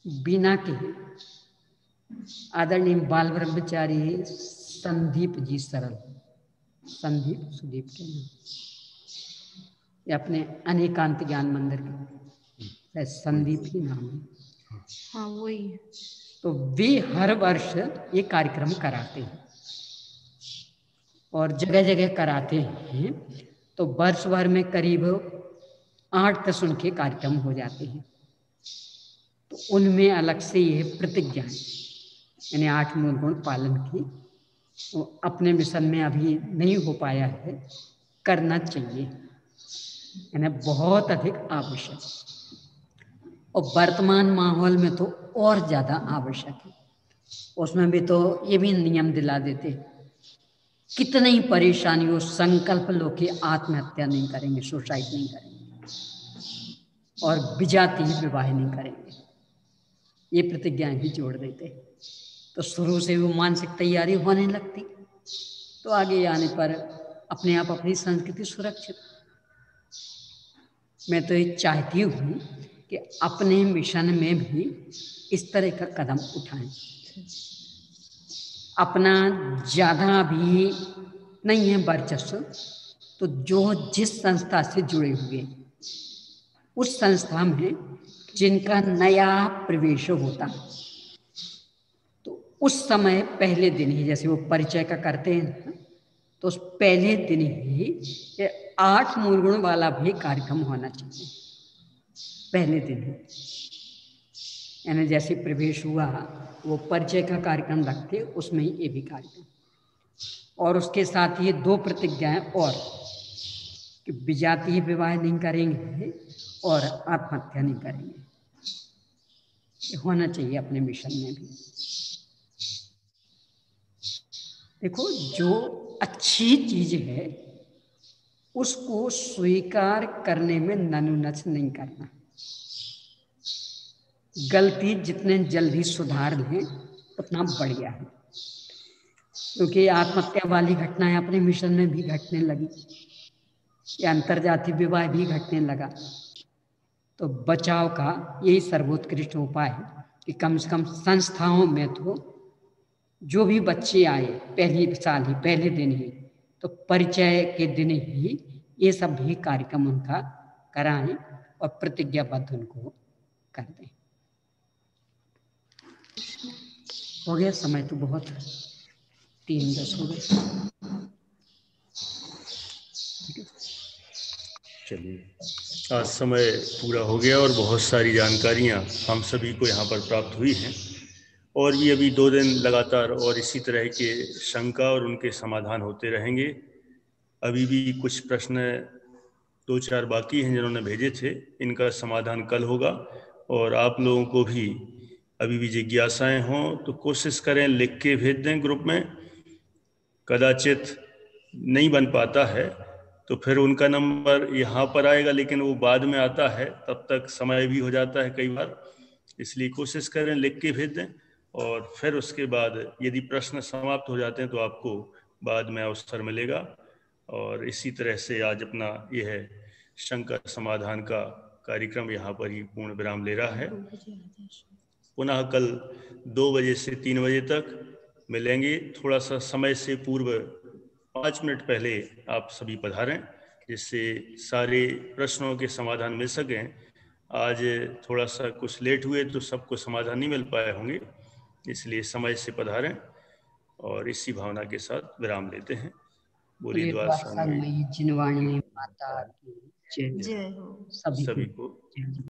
बीना के आदरणीय बाल ब्रह्मचारी संदीप जी सरल, संदीप सुदीप के नाम, ये अपने अनेकांत ज्ञान मंदिर के संदीप ही नाम है। हाँ वही है। तो वे हर वर्ष ये कार्यक्रम कराते हैं और जगह जगह कराते हैं। तो वर्ष भर में करीब 8-10 उनके कार्यक्रम हो जाते हैं। तो उनमें अलग से ये प्रतिज्ञा है, यानी 8 मूल गुण पालन की, वो अपने मिशन में अभी नहीं हो पाया है, करना चाहिए, यानी बहुत अधिक आवश्यक। और वर्तमान माहौल में तो और ज़्यादा आवश्यक है। उसमें भी तो ये भी नियम दिला देते, कितनी ही परेशानी हो संकल्प लो कि आत्महत्या नहीं करेंगे, सुसाइड नहीं करेंगे और विजातीय विवाह नहीं करेंगे, ये प्रतिज्ञाएं भी जोड़ देते। तो शुरू से वो मानसिक तैयारी होने लगती, तो आगे आने पर अपने आप अपनी संस्कृति सुरक्षित। मैं तो ये चाहती हूँ कि अपने मिशन में भी इस तरह का कदम उठाएं। अपना ज़्यादा भी नहीं है वर्चस्व, तो जो जिस संस्था से जुड़े हुए उस संस्था में जिनका नया प्रवेश होता, तो उस समय पहले दिन ही, जैसे वो परिचय का करते हैं, तो उस पहले दिन ही 8 मूल गुण वाला भी कार्यक्रम होना चाहिए पहले दिन ही। यानी जैसे प्रवेश हुआ वो परिचय का कार्यक्रम रखते, उसमें ही ये भी कार्यक्रम, और उसके साथ ये 2 प्रतिज्ञाएं और कि विजातीय विवाह नहीं करेंगे और आत्महत्या नहीं करेंगे, ये होना चाहिए अपने मिशन में भी। देखो, जो अच्छी चीज है उसको स्वीकार करने में ननुनच नहीं करना। गलती जितने जल्दी सुधार लें उतना बढ़िया है, क्योंकि आत्महत्या वाली घटनाएं अपने मिशन में भी घटने लगी, या अंतरजातीय विवाह भी घटने लगा। तो बचाव का यही सर्वोत्कृष्ट उपाय है कि कम से कम संस्थाओं में तो जो भी बच्चे आए पहली साल ही, पहले दिन ही, तो परिचय के दिन ही ये सब भी कार्यक्रम उनका कराएं और प्रतिज्ञाबद्ध उनको कर दें। हो गया समय तो बहुत, 3:10 हो गए। चलिए, आज समय पूरा हो गया और बहुत सारी जानकारियाँ हम सभी को यहाँ पर प्राप्त हुई हैं, और भी अभी 2 दिन लगातार और इसी तरह के शंका और उनके समाधान होते रहेंगे। अभी भी कुछ प्रश्न 2-4 बाकी हैं जिन्होंने भेजे थे, इनका समाधान कल होगा। और आप लोगों को भी अभी भी जिज्ञासाएं हों तो कोशिश करें लिख के भेज दें ग्रुप में। कदाचित नहीं बन पाता है तो फिर उनका नंबर यहाँ पर आएगा, लेकिन वो बाद में आता है, तब तक समय भी हो जाता है कई बार, इसलिए कोशिश करें लिख के भेज दें। और फिर उसके बाद यदि प्रश्न समाप्त हो जाते हैं तो आपको बाद में अवसर मिलेगा। और इसी तरह से आज अपना यह है शंका समाधान का कार्यक्रम यहाँ पर ही पूर्ण विराम ले रहा है। पुनः कल 2 बजे से 3 बजे तक मिलेंगे। थोड़ा सा समय से पूर्व 5 मिनट पहले आप सभी पधारें, जिससे सारे प्रश्नों के समाधान मिल सकें। आज थोड़ा सा कुछ लेट हुए तो सबको समाधान नहीं मिल पाए होंगे, इसलिए समय से पधारें। और इसी भावना के साथ विराम लेते हैं। बोलिए द्वारका जिनवाणी माता की जय जय हो सभी को।